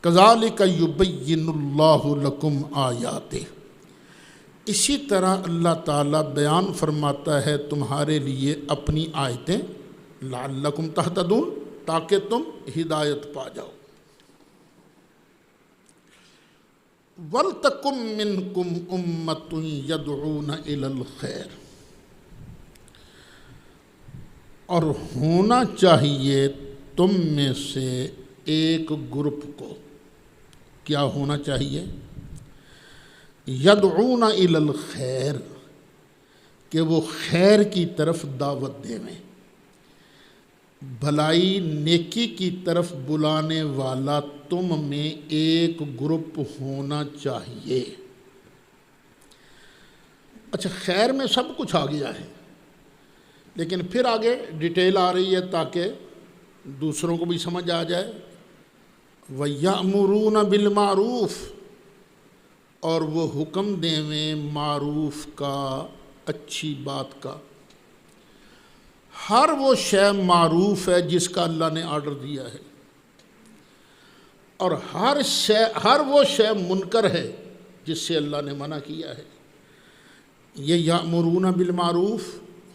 کذالک یبین اللہ لکم آیاتہ، اسی طرح اللہ تعالیٰ بیان فرماتا ہے تمہارے لیے اپنی آیتیں، لعلکم تہتدون، تاکہ تم ہدایت پا جاؤ۔ وَلْتَکُم مِّنکم أُمَّةٌ يَدْعُونَ إِلَى الْخَيْرِ، اور ہونا چاہیے تم میں سے ایک گروپ کو، کیا ہونا چاہیے؟ یدعون الی الخیر، کہ وہ خیر کی طرف دعوت دیں، بھلائی نیکی کی طرف بلانے والا تم میں ایک گروپ ہونا چاہیے۔ اچھا، خیر میں سب کچھ آ گیا ہے، لیکن پھر آگے ڈیٹیل آ رہی ہے تاکہ دوسروں کو بھی سمجھ آ جائے۔ وَيَأْمُرُونَ بِالْمَعْرُوفِ، اور وہ حکم دیویں معروف کا، اچھی بات کا۔ ہر وہ شے معروف ہے جس کا اللہ نے آرڈر دیا ہے، اور ہر وہ شے منکر ہے جس سے اللہ نے منع کیا ہے۔ یہ یامرون بالمعروف،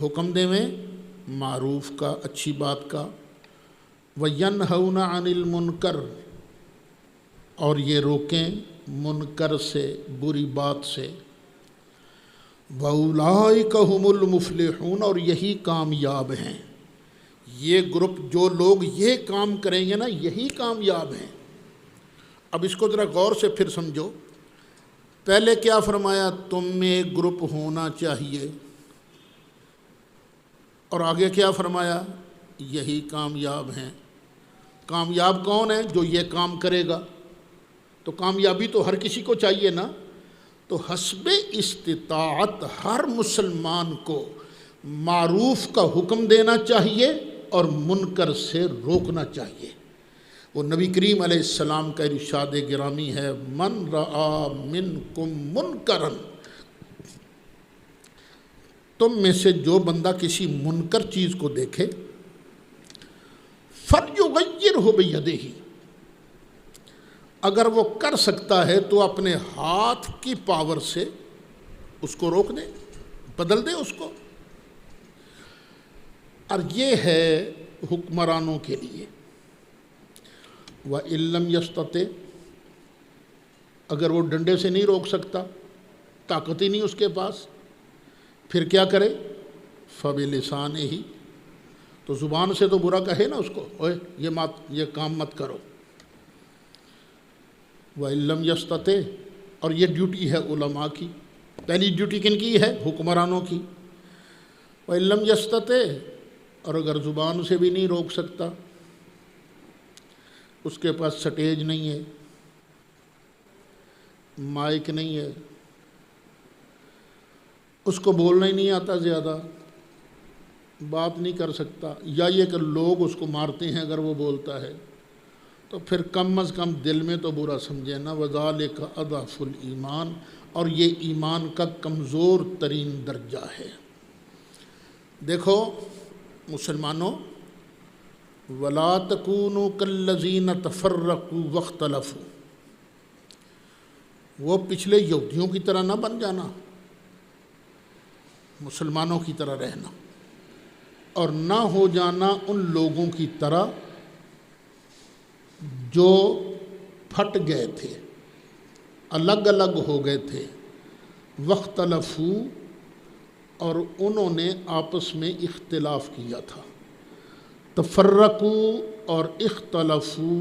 حکم دیویں معروف کا، اچھی بات کا، وینہون عن المنکر، اور یہ روکیں منکر سے، بری بات سے، وَأُولَٰئِكَ هُمُ الْمُفْلِحُونَ، اور یہی کامیاب ہیں۔ یہ گروپ جو لوگ یہ کام کریں گے نا، یہی کامیاب ہیں۔ اب اس کو ذرا غور سے پھر سمجھو۔ پہلے کیا فرمایا؟ تم میں ایک گروپ ہونا چاہیے، اور آگے کیا فرمایا؟ یہی کامیاب ہیں۔ کامیاب کون ہے؟ جو یہ کام کرے گا۔ تو کامیابی تو ہر کسی کو چاہیے نا۔ تو حسب استطاعت ہر مسلمان کو معروف کا حکم دینا چاہیے اور منکر سے روکنا چاہیے۔ وہ نبی کریم علیہ السلام کا ارشاد گرامی ہے، من رآ منکم منکرا، تم میں سے جو بندہ کسی منکر چیز کو دیکھے، فلیغیرہ بیدہ، اگر وہ کر سکتا ہے تو اپنے ہاتھ کی پاور سے اس کو روک دے، بدل دے اس کو۔ اور یہ ہے حکمرانوں کے لیے۔ وَإِن لَّمْ يَسْتَطِعْ، اگر وہ ڈنڈے سے نہیں روک سکتا، طاقت ہی نہیں اس کے پاس، پھر کیا کرے؟ فَبِلِسَانِهِ، تو زبان سے تو برا کہے نا اس کو، اوے یہ کام مت کرو۔ وَإِن لَّمْ يَسْتَطِعْ، اور یہ ڈیوٹی ہے علماء کی۔ پہلی ڈیوٹی کن کی ہے؟ حکمرانوں کی۔ وَإِن لَّمْ يَسْتَطِعْ، اور اگر زبان سے بھی نہیں روک سکتا، اس کے پاس سٹیج نہیں ہے، مائک نہیں ہے، اس کو بولنا ہی نہیں آتا، زیادہ بات نہیں کر سکتا، یا یہ کہ لوگ اس کو مارتے ہیں اگر وہ بولتا ہے، تو پھر کم از کم دل میں تو برا سمجھے نا۔ وَذَلِكَ أَضْعَفُ الْإِيمَانِ، اور یہ ایمان کا کمزور ترین درجہ ہے۔ دیکھو مسلمانوں، وَلَا تَكُونُوا كَالَّذِينَ تَفَرَّقُوا وَاخْتَلَفُوا، وہ پچھلے یہودیوں کی طرح نہ بن جانا، مسلمانوں کی طرح رہنا، اور نہ ہو جانا ان لوگوں کی طرح جو پھٹ گئے تھے، الگ الگ ہو گئے تھے، وَاخْتَلَفُوا، اور انہوں نے آپس میں اختلاف کیا تھا۔ تفرقوا اور اختلفوا،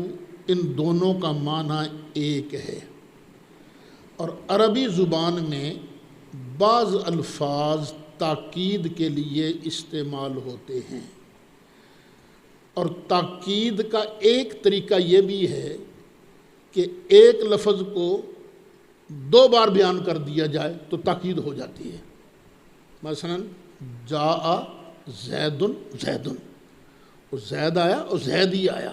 ان دونوں کا معنی ایک ہے، اور عربی زبان میں بعض الفاظ تاکید کے لیے استعمال ہوتے ہیں، اور تاکید کا ایک طریقہ یہ بھی ہے کہ ایک لفظ کو دو بار بیان کر دیا جائے تو تاکید ہو جاتی ہے۔ مثلا جاء زید زید، وہ زید آیا اور زید ہی آیا،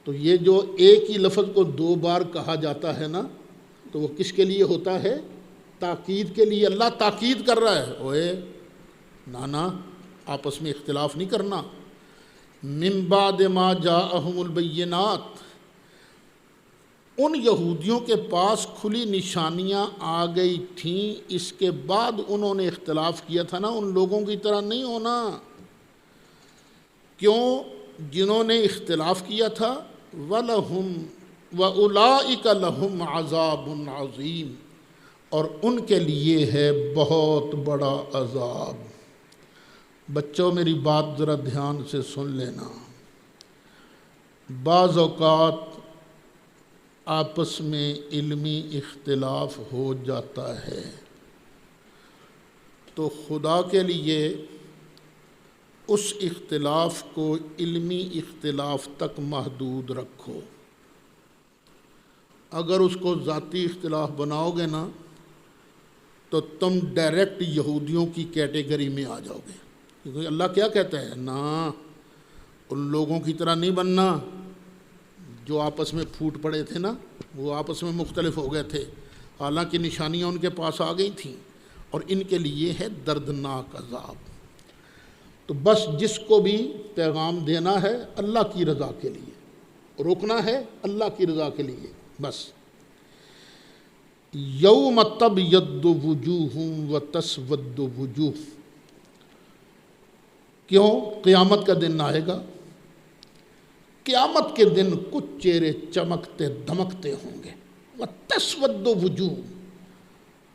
تو یہ جو ایک ہی لفظ کو دو بار کہا جاتا ہے نا، تو وہ کس کے لیے ہوتا ہے؟ تاکید کے لیے۔ اللہ تاکید کر رہا ہے، اوے نانا آپس میں اختلاف نہیں کرنا۔ من بعد ما جاءہم البینات، ان یہودیوں کے پاس کھلی نشانیاں آ گئی تھیں، اس کے بعد انہوں نے اختلاف کیا تھا نا، ان لوگوں کی طرح نہیں ہونا۔ کیوں؟ جنہوں نے اختلاف کیا تھا، وَلَهُمْ وَأُولَئِكَ لَهُمْ عَذَابٌ عَظِيمٌ، اور ان کے لیے ہے بہت بڑا عذاب۔ بچوں میری بات ذرا دھیان سے سن لینا۔ بعض اوقات آپس میں علمی اختلاف ہو جاتا ہے، تو خدا کے لیے اس اختلاف کو علمی اختلاف تک محدود رکھو۔ اگر اس کو ذاتی اختلاف بناؤ گے نا، تو تم ڈائریکٹ یہودیوں کی کیٹیگری میں آ جاؤ گے، کیونکہ اللہ کیا کہتا ہے نا، ان لوگوں کی طرح نہیں بننا جو آپس میں پھوٹ پڑے تھے نا، وہ آپس میں مختلف ہو گئے تھے۔ حالانکہ نشانیاں ان کے پاس آ گئی تھیں، اور ان کے لیے ہے دردناک عذاب۔ تو بس جس کو بھی پیغام دینا ہے اللہ کی رضا کے لیے، روکنا ہے اللہ کی رضا کے لیے بس۔ یوم تبیض وجوہ وتسود وجوہ، کیوں؟ قیامت کا دن آئے گا، قیامت کے دن کچھ چہرے چمکتے دمکتے ہوں گے، وتسود وجوہ،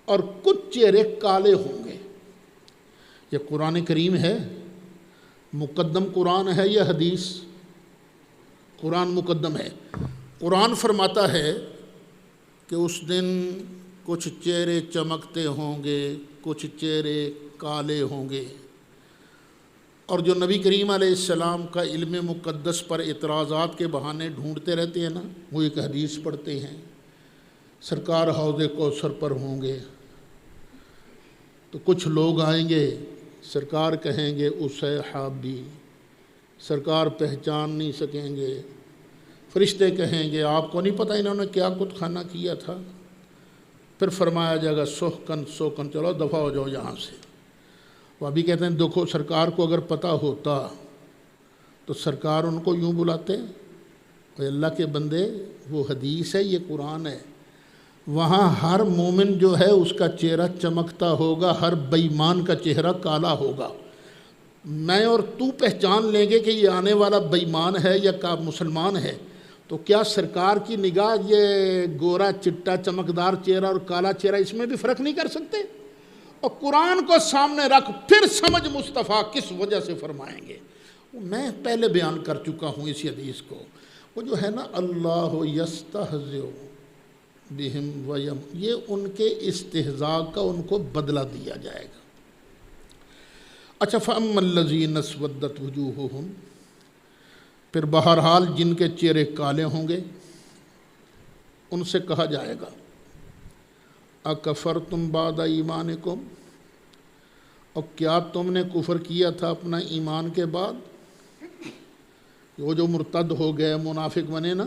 اور کچھ چہرے کالے ہوں گے۔ یہ قرآن کریم ہے، مقدم قرآن ہے یا حدیث؟ قرآن مقدم ہے۔ قرآن فرماتا ہے کہ اس دن کچھ چہرے چمکتے ہوں گے، کچھ چہرے کالے ہوں گے۔ اور جو نبی کریم علیہ السلام کا علم مقدس پر اعتراضات کے بہانے ڈھونڈتے رہتے ہیں نا، وہ ایک حدیث پڑھتے ہیں، سرکار حوض کوثر پر ہوں گے، تو کچھ لوگ آئیں گے، سرکار کہیں گے اصحابی، سرکار پہچان نہیں سکیں گے، فرشتے کہیں گے آپ کو نہیں پتہ انہوں نے کیا کچھ کھانا کیا تھا، پھر فرمایا جائے گا سوکن سوکن، چلو دفع ہو جاؤ یہاں سے۔ وہ ابھی کہتے ہیں دیکھو سرکار کو اگر پتہ ہوتا تو سرکار ان کو یوں بلاتے۔ اے اللہ کے بندے، وہ حدیث ہے، یہ قرآن ہے، وہاں ہر مومن جو ہے اس کا چہرہ چمکتا ہوگا، ہر بے ایمان کا چہرہ کالا ہوگا۔ میں اور تو پہچان لیں گے کہ یہ آنے والا بے ایمان ہے یا مسلمان ہے، تو کیا سرکار کی نگاہ یہ گورا چٹا چمکدار چہرہ اور کالا چہرہ اس میں بھی فرق نہیں کر سکتے؟ اور قرآن کو سامنے رکھ پھر سمجھ مصطفیٰ کس وجہ سے فرمائیں گے۔ میں پہلے بیان کر چکا ہوں اسی حدیث کو، وہ جو ہے نا اللہ یستہزئ بہم ویم، یہ ان کے استہزاء کا ان کو بدلہ دیا جائے گا۔ اچھا، فَأَمَّا الَّذِينَ اسْوَدَّتْ وُجُوهُهُمْ، پھر بہرحال جن کے چہرے کالے ہوں گے ان سے کہا جائے گا اکفرتم بعد ایمانکم، اور کیا تم نے کفر کیا تھا اپنا ایمان کے بعد؟ وہ جو مرتد ہو گئے، منافق بنے نا،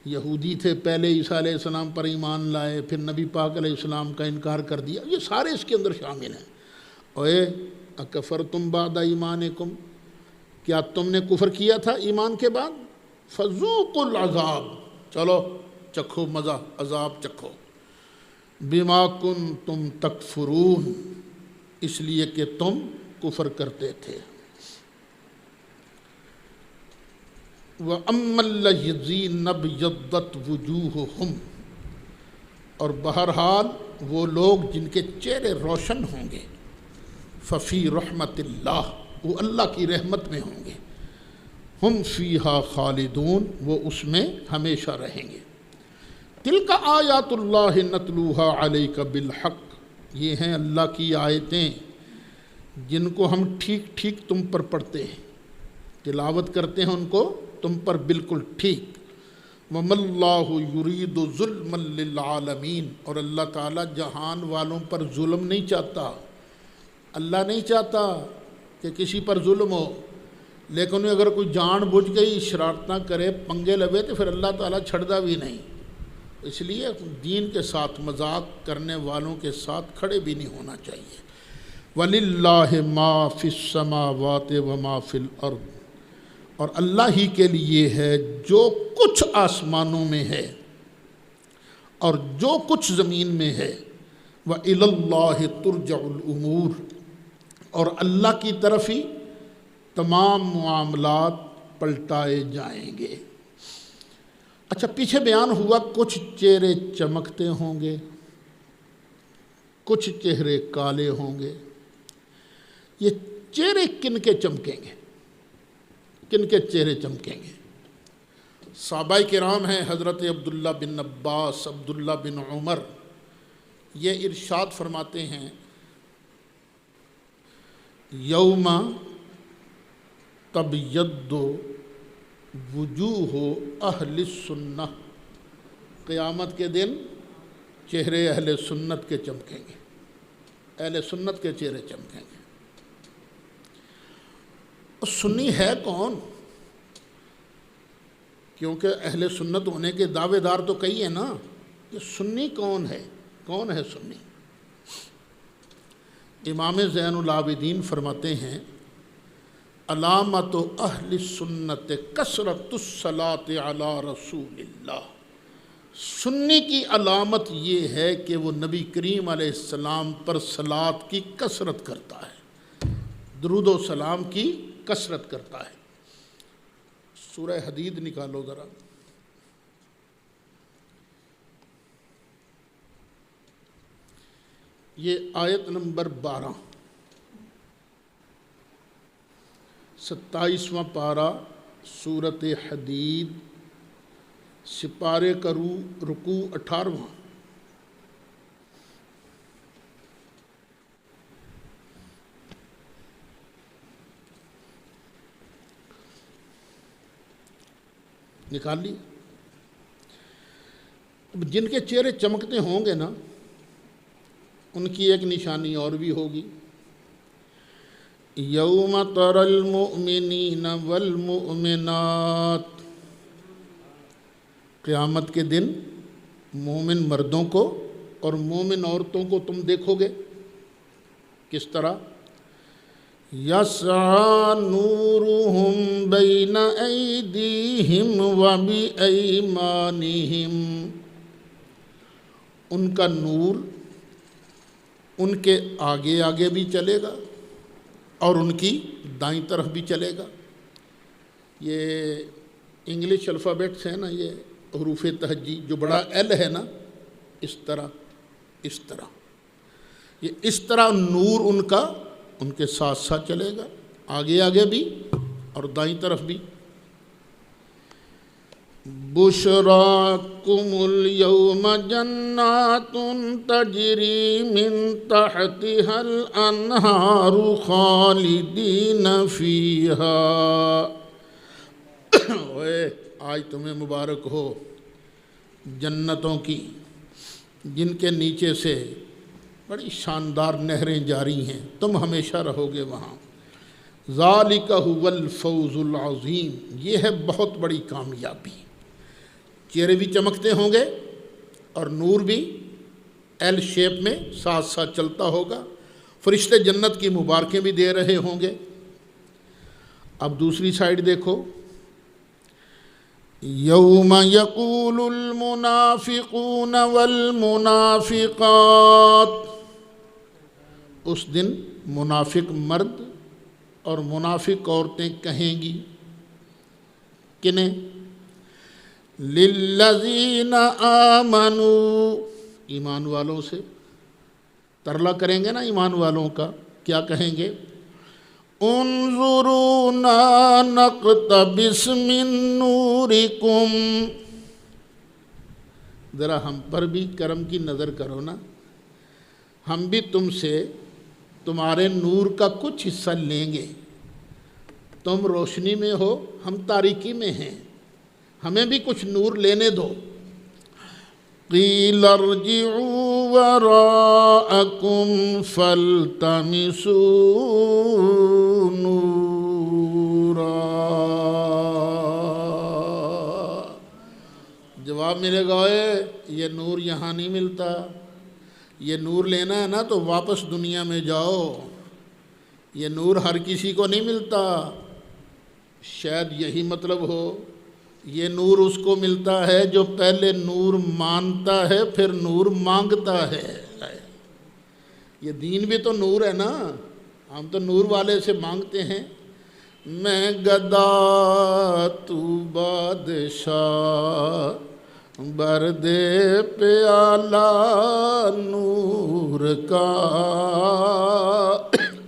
یہودی تھے، پہلے عیسیٰ علیہ السلام پر ایمان لائے، پھر نبی پاک علیہ السلام کا انکار کر دیا، یہ سارے اس کے اندر شامل ہیں۔ اوے اکفرتم بعد ایمانکم، کیا تم نے کفر کیا تھا ایمان کے بعد؟ فذوقوا العذاب، چلو چکھو مزہ، عذاب چکھو، بما کنتم تکفرون، اس لیے کہ تم کفر کرتے تھے۔ وَأَمَّا الَّذِينَ ابْيَضَّتْ وُجُوهُهُمْ، اور بہرحال وہ لوگ جن کے چہرے روشن ہوں گے، ففی رحمت اللہ، وہ اللہ کی رحمت میں ہوں گے، ہم فیہا خالدون، وہ اس میں ہمیشہ رہیں گے۔ تلک آیات اللہ نتلوہا علیک بالحق، یہ ہیں اللہ کی آیتیں جن کو ہم ٹھیک ٹھیک تم پر پڑھتے ہیں، تلاوت کرتے ہیں ان کو تم پر بالکل ٹھیک۔ وَمَا اللَّهُ يُرِيدُ ظُلْمًا لِلْعَالَمِينَ، اور اللہ تعالیٰ جہان والوں پر ظلم نہیں چاہتا، اللہ نہیں چاہتا کہ کسی پر ظلم ہو، لیکن اگر کوئی جان بوجھ گئی شرارتاں کرے، پنگے لوے، تو پھر اللہ تعالیٰ چھڑدا بھی نہیں۔ اس لیے دین کے ساتھ مذاق کرنے والوں کے ساتھ کھڑے بھی نہیں ہونا چاہیے۔ وَلِلَّهِ مَا فِي السَّمَاوَاتِ وَمَا فِي الْأَرْضِ، اور اللہ ہی کے لیے ہے جو کچھ آسمانوں میں ہے اور جو کچھ زمین میں ہے۔ وَإِلَى اللَّهِ تُرْجَعُ الْأُمُورِ، اور اللہ کی طرف ہی تمام معاملات پلٹائے جائیں گے۔ اچھا، پیچھے بیان ہوا کچھ چہرے چمکتے ہوں گے، کچھ چہرے کالے ہوں گے۔ یہ چہرے کن کے چمکیں گے؟ کن کے چہرے چمکیں گے؟ صحابہ کرام ہیں، حضرت عبداللہ بن عباس، عبداللہ بن عمر، یہ ارشاد فرماتے ہیں یوم تبیض وجوہ اہل السنہ، قیامت کے دن چہرے اہل سنت کے چمکیں گے، اہل سنت کے چہرے چمکیں گے۔ سنی ہے کون؟ کیونکہ اہل سنت ہونے کے دعوے دار تو کئی ہیں نا، یہ سنی کون ہے؟ کون ہے سنی؟ امام زین العابدین فرماتے ہیں علامت اہل سنت کثرت الصلاۃ علی رسول اللہ، سنی کی علامت یہ ہے کہ وہ نبی کریم علیہ السلام پر صلاۃ کی کثرت کرتا ہے، درود و سلام کی کثرت کرتا ہے۔ سورہ حدید نکالو ذرا، یہ آیت نمبر 12، 27واں پارہ سورۃ حدید، سپارے کا رکوع 18واں۔ نکال لی؟ جن کے چہرے چمکتے ہوں گے نا، ان کی ایک نشانی اور بھی ہوگی، یوم تری المؤمنین والمؤمنات، قیامت کے دن مومن مردوں کو اور مومن عورتوں کو تم دیکھو گے کس طرح، یسعی نورہم بین ایدیہم وبایمانہم، ان کا نور ان کے آگے آگے بھی چلے گا اور ان کی دائیں طرف بھی چلے گا۔ یہ انگلش الفابیٹس ہیں نا، یہ حروف تہجی، جو بڑا ایل ہے نا، اس طرح یہ اس طرح نور ان کا ان کے ساتھ ساتھ چلے گا، آگے آگے بھی اور دائیں طرف بھی۔ بشراکم اليوم جنات تجری من تحتها الانہار خالدین فیہا، آج تمہیں مبارک ہو جنتوں کی جن کے نیچے سے بڑی شاندار نہریں جاری ہیں، تم ہمیشہ رہو گے وہاں۔ ذالک هو الفوز العظیم، یہ ہے بہت بڑی کامیابی۔ چہرے بھی چمکتے ہوں گے اور نور بھی ایل شیپ میں ساتھ ساتھ چلتا ہوگا، فرشتے جنت کی مبارکیں بھی دے رہے ہوں گے۔ اب دوسری سائیڈ دیکھو، یوم یقول المنافقون والمنافقات، اس دن منافق مرد اور منافق عورتیں کہیں گی، کنہیں؟ للذین آمنوا، ایمان والوں سے ترلا کریں گے نا ایمان والوں کا، کیا کہیں گے؟ انظرونا نقتبس من نورکم، ذرا ہم پر بھی کرم کی نظر کرو نا، ہم بھی تم سے تمہارے نور کا کچھ حصہ لیں گے، تم روشنی میں ہو ہم تاریکی میں ہیں، ہمیں بھی کچھ نور لینے دو۔ قیل ارجعوا وراءکم فالتمسوا نورا، جواب ملے گا، یہ نور یہاں نہیں ملتا، یہ نور لینا ہے نا تو واپس دنیا میں جاؤ، یہ نور ہر کسی کو نہیں ملتا، شاید یہی مطلب ہو، یہ نور اس کو ملتا ہے جو پہلے نور مانتا ہے پھر نور مانگتا ہے۔ یہ دین بھی تو نور ہے نا، ہم تو نور والے سے مانگتے ہیں۔ میں گدا تو بادشاہ بردے پیالہ نور کا،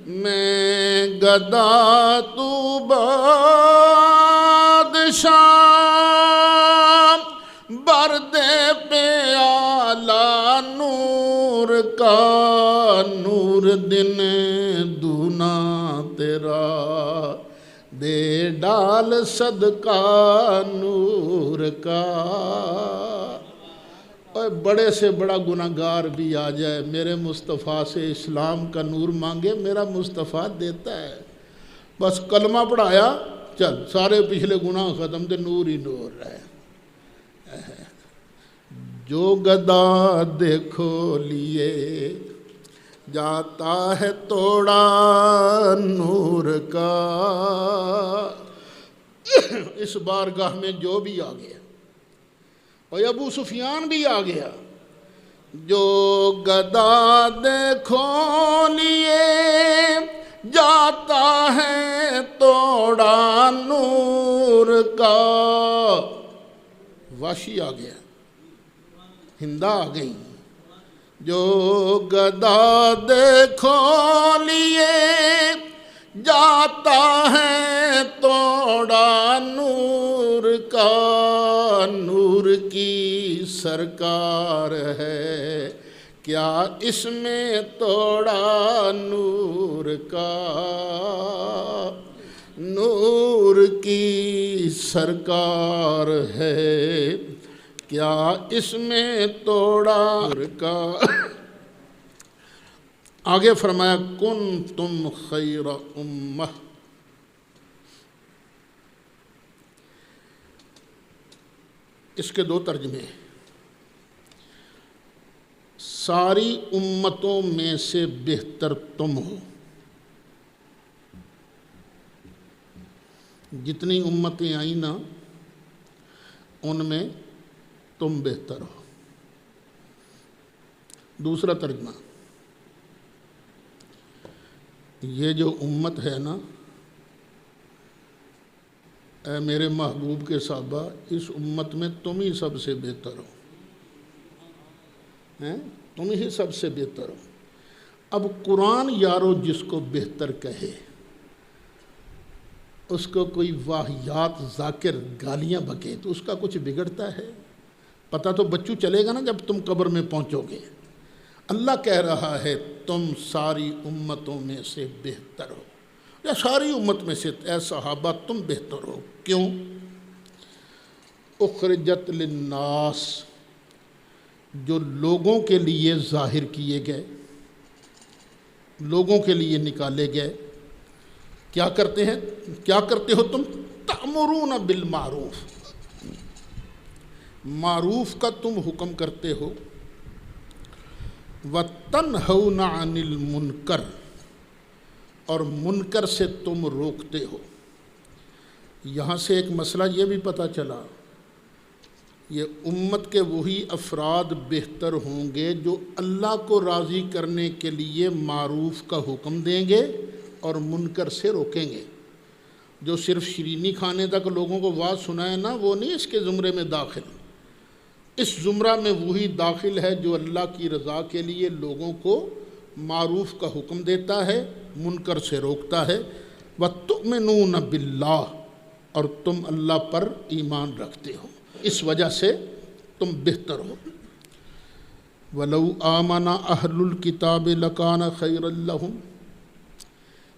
میں گدا تو بادشاہ بردے پیالہ نور کا، نور دن دونا تیرا دے ڈال صدقہ نور کا۔ اور بڑے سے بڑا گناہگار بھی آ جائے میرے مصطفیٰ سے اسلام کا نور مانگے، میرا مصطفیٰ دیتا ہے، بس کلمہ پڑھایا چل سارے پچھلے گناہ ختم تھے، نور ہی نور رہے۔ جو گدا دیکھو لیے جاتا ہے توڑا نور کا۔ اس بارگاہ میں جو بھی آ گیا، اور ابو سفیان بھی آ گیا، جو گدا دیکھو لیے جاتا ہے توڑا نور کا۔ واشی آ گیا، ہندا آ گئی، جو گدا دیکھو لیے جاتا ہے توڑا نور کا۔ نور کی سرکار ہے کیا اس میں توڑا نور کا۔ نور کی سرکار ہے کیا اس میں توڑا نور کا۔ آگے فرمایا کن تم خیر امہ۔ اس کے دو ترجمے ہیں۔ ساری امتوں میں سے بہتر تم ہو، جتنی امتیں آئیں نا ان میں تم بہتر ہو۔ دوسرا ترجمہ، یہ جو امت ہے نا، اے میرے محبوب کے صحابہ، اس امت میں تم ہی سب سے بہتر ہو، تم ہی سب سے بہتر ہو۔ اب قرآن یارو جس کو بہتر کہے، اس کو کوئی واہیات ذاکر گالیاں بکے تو اس کا کچھ بگڑتا ہے؟ پتہ تو بچوں چلے گا نا جب تم قبر میں پہنچو گے۔ اللہ کہہ رہا ہے تم ساری امتوں میں سے بہتر ہو، یا ساری امت میں سے اے صحابہ تم بہتر ہو۔ کیوں؟ اخرجت للناس، جو لوگوں کے لیے ظاہر کیے گئے، لوگوں کے لیے نکالے گئے۔ کیا کرتے ہیں، کیا کرتے ہو تم؟ تأمرون بالمعروف، معروف کا تم حکم کرتے ہو، وَتَنْهَوْنَ عَنِ الْمُنْكَرِ، اور منکر سے تم روکتے ہو۔ یہاں سے ایک مسئلہ یہ بھی پتہ چلا، یہ امت کے وہی افراد بہتر ہوں گے جو اللہ کو راضی کرنے کے لیے معروف کا حکم دیں گے اور منکر سے روکیں گے۔ جو صرف شیرینی کھانے تک لوگوں کو واز سنائے نا، وہ نہیں اس کے زمرے میں داخل۔ اس زمرہ میں وہی داخل ہے جو اللہ کی رضا کے لیے لوگوں کو معروف کا حکم دیتا ہے، منکر سے روکتا ہے۔ وَتُؤْمِنُونَ بِاللَّهِ، اور تم اللہ پر ایمان رکھتے ہو، اس وجہ سے تم بہتر ہو۔ وَلَوْ آمَنَ أَهْلُ الْكِتَابِ لَكَانَ خَيْرًا لَهُمْ،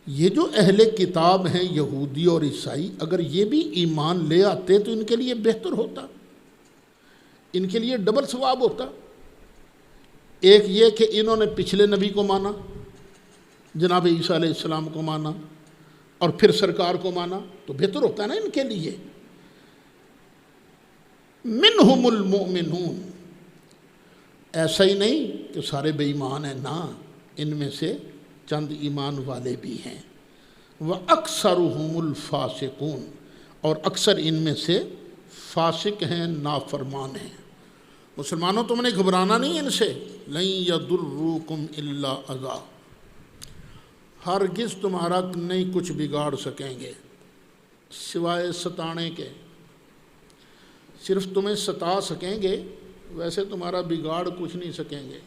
یہ جو اہل کتاب ہیں یہودی اور عیسائی، اگر یہ بھی ایمان لے آتے تو ان کے لیے بہتر ہوتا، ان کے لیے ڈبل ثواب ہوتا۔ ایک یہ کہ انہوں نے پچھلے نبی کو مانا، جناب عیسیٰ علیہ السلام کو مانا، اور پھر سرکار کو مانا، تو بہتر ہوتا ہے نا ان کے لیے۔ منہم المؤمنون، ایسا ہی نہیں کہ سارے بے ایمان ہیں، نا، ان میں سے چند ایمان والے بھی ہیں۔ وَأَكْثَرُهُمُ الْفَاسِقُونَ، اور اکثر ان میں سے فاسق ہیں، نافرمان ہیں۔ مسلمانوں تم نے گھبرانا نہیں ان سے، لَن يَضُرُّوكُمْ إِلَّا أَذًى، ہرگز تمہارا نہیں کچھ بگاڑ سکیں گے سوائے ستانے کے۔ صرف تمہیں ستا سکیں گے، ویسے تمہارا بگاڑ کچھ نہیں سکیں گے۔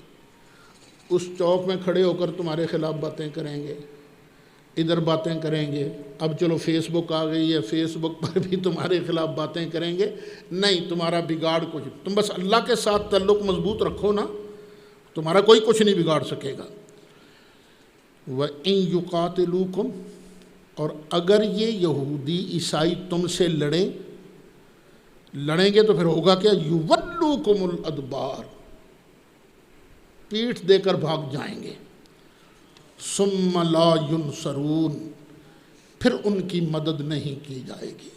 اس چوک میں کھڑے ہو کر تمہارے خلاف باتیں کریں گے، ادھر باتیں کریں گے۔ اب چلو فیس بک آ گئی ہے، فیس بک پر بھی تمہارے خلاف باتیں کریں گے، نہیں، تمہارا بگاڑ کچھ، تم بس اللہ کے ساتھ تعلق مضبوط رکھو نا، تمہارا کوئی کچھ نہیں بگاڑ سکے گا۔ وَإِن يُقَاتِلُوكُمْ، اور اگر یہ یہودی عیسائی تم سے لڑیں گے تو پھر ہوگا کیا؟ يُوَلُّوكُمُ الْأَدْبَارَ، پیٹھ دے کر بھاگ جائیں گے۔ ثُمَّ لَا يُنصَرُونَ، پھر ان کی مدد نہیں کی جائے گی۔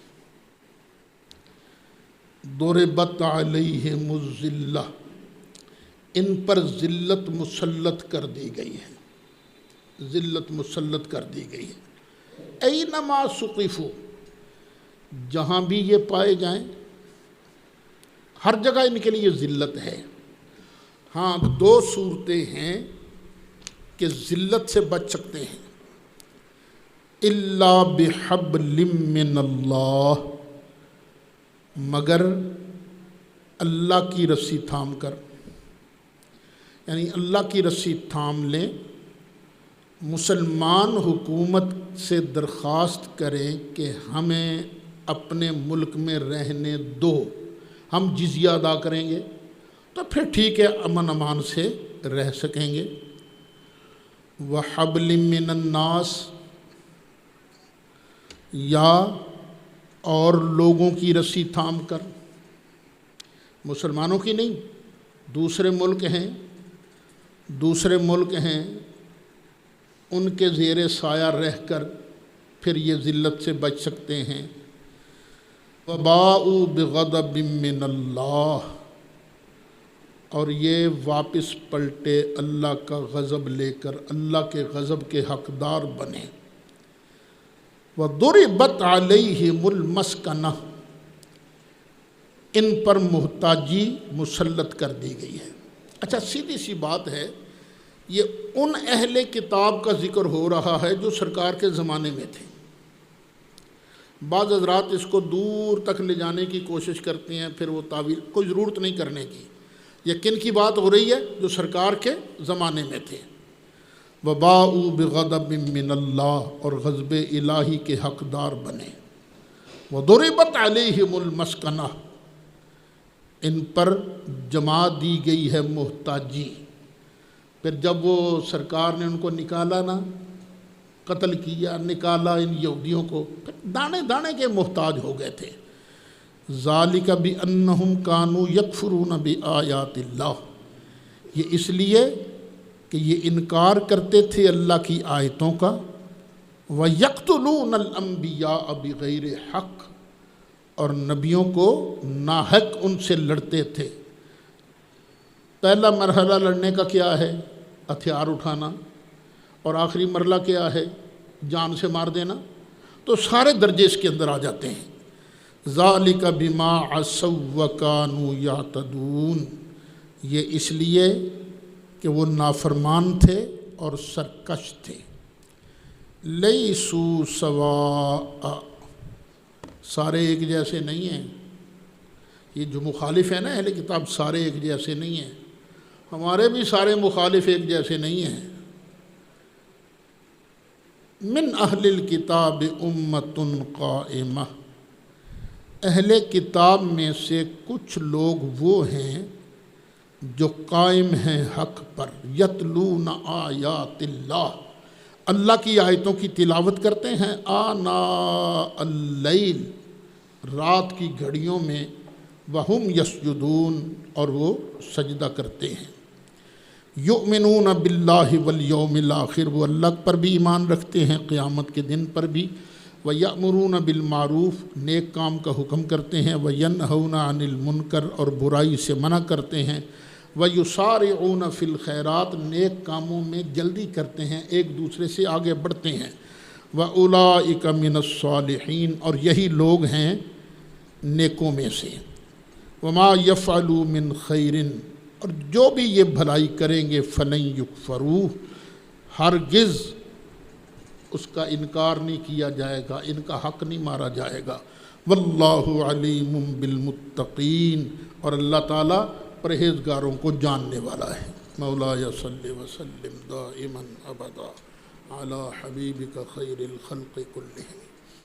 ضُرِبَتْ عَلَيْهِمُ الذِّلَّةُ، ان پر ذلت مسلط کر دی گئی ہے، ذلت مسلط کر دی گئی ہے۔ اینما ثقفوا، جہاں بھی یہ پائے جائیں ہر جگہ ان کے لیے ذلت ہے۔ ہاں دو صورتیں ہیں کہ ذلت سے بچ سکتے ہیں، الا بحبل من اللہ، مگر اللہ کی رسی تھام کر، یعنی اللہ کی رسی تھام لیں، مسلمان حکومت سے درخواست کریں کہ ہمیں اپنے ملک میں رہنے دو، ہم جزیہ ادا کریں گے تو پھر ٹھیک ہے، امن امان سے رہ سکیں گے۔ وَحَبْلٍ مِّنَ النَّاسِ، یا اور لوگوں کی رسی تھام کر، مسلمانوں کی نہیں، دوسرے ملک ہیں ان کے زیر سایہ رہ کر پھر یہ ذلت سے بچ سکتے ہیں۔ وَبَاءُوا بِغَضَبٍ مِّنَ اللَّهِ، اور یہ واپس پلٹے اللہ کا غضب لے کر، اللہ کے غضب کے حقدار بنے۔ وَضُرِبَتْ عَلَيْهِمُ الْمَسْكَنَةُ، ان پر محتاجی مسلط کر دی گئی ہے۔ اچھا سیدھی سی بات ہے، یہ ان اہل کتاب کا ذکر ہو رہا ہے جو سرکار کے زمانے میں تھے۔ بعض حضرات اس کو دور تک لے جانے کی کوشش کرتے ہیں، پھر وہ تعویل، کوئی ضرورت نہیں کرنے کی۔ یہ کن کی بات ہو رہی ہے؟ جو سرکار کے زمانے میں تھے۔ وَبَاءُوا بِغَضَبٍ مِّنَ اللَّهِ، اور غضب الہی کے حقدار بنے۔ وَضُرِبَتْ عَلَيْهِمُ الْمَسْكَنَةُ، ان پر جما دی گئی ہے محتاجی۔ پھر جب وہ سرکار نے ان کو نکالا نا، قتل کیا، نکالا ان یہودیوں کو، پھر دانے دانے کے محتاج ہو گئے تھے۔ ذَلِكَ بِأَنَّهُمْ كَانُوا يَكْفُرُونَ بِآيَاتِ اللَّهِ، یہ اس لیے کہ یہ انکار کرتے تھے اللہ کی آیتوں کا۔ وَيَقْتُلُونَ الْأَنْبِيَاءَ بِغَيْرِ حَقٍّ، اور نبیوں کو ناحق ان سے لڑتے تھے۔ پہلا مرحلہ لڑنے کا کیا ہے؟ ہتھیار اٹھانا، اور آخری مرحلہ کیا ہے؟ جان سے مار دینا۔ تو سارے درجے اس کے اندر آ جاتے ہیں۔ ذَلِكَ بِمَا عَصَوْا وَكَانُوا يَعْتَدُونَ، یہ اس لیے کہ وہ نافرمان تھے اور سرکش تھے۔ لَيْسُوا سَوَاءً، سارے ایک جیسے نہیں ہیں۔ یہ جو مخالف ہیں نا اہل کتاب، سارے ایک جیسے نہیں ہیں۔ ہمارے بھی سارے مخالف ایک جیسے نہیں ہیں۔ من اہل الکتاب امۃ قائمہ، اہل کتاب میں سے کچھ لوگ وہ ہیں جو قائم ہیں حق پر۔ یتلون آیات اللہ، اللہ کی آیتوں کی تلاوت کرتے ہیں۔ آناء اللیل، رات کی گھڑیوں میں۔ وہم یسجدون، اور وہ سجدہ کرتے ہیں۔ یؤمنون باللہ والیوم الآخر، وہ اللہ پر بھی ایمان رکھتے ہیں، قیامت کے دن پر بھی۔ وَيَأْمُرُونَ بِالْمَعْرُوفِ، نیک کام کا حکم کرتے ہیں۔ وَيَنْهَوْنَ عَنِ الْمُنْكَرِ، اور برائی سے منع کرتے ہیں۔ وَيُسَارِعُونَ فِي الْخَيْرَاتِ، نیک کاموں میں جلدی کرتے ہیں، ایک دوسرے سے آگے بڑھتے ہیں۔ وَأُولَئِكَ مِنَ الصَّالِحِينَ، اور یہی لوگ ہیں نیکوں میں سے۔ وَمَا يَفْعَلُوا مِنْ خَيْرٍ، اور جو بھی یہ بھلائی کریں گے فَلَن يُكْفَرُوهُ، ہرگز اس کا انکار نہیں کیا جائے گا، ان کا حق نہیں مارا جائے گا۔ واللہ علیم بالمتقین، اور اللہ تعالیٰ پرہیزگاروں کو جاننے والا ہے۔ مولاي صل وسلم دائما ابدا علی حبیبک خیر الخلق کلہم۔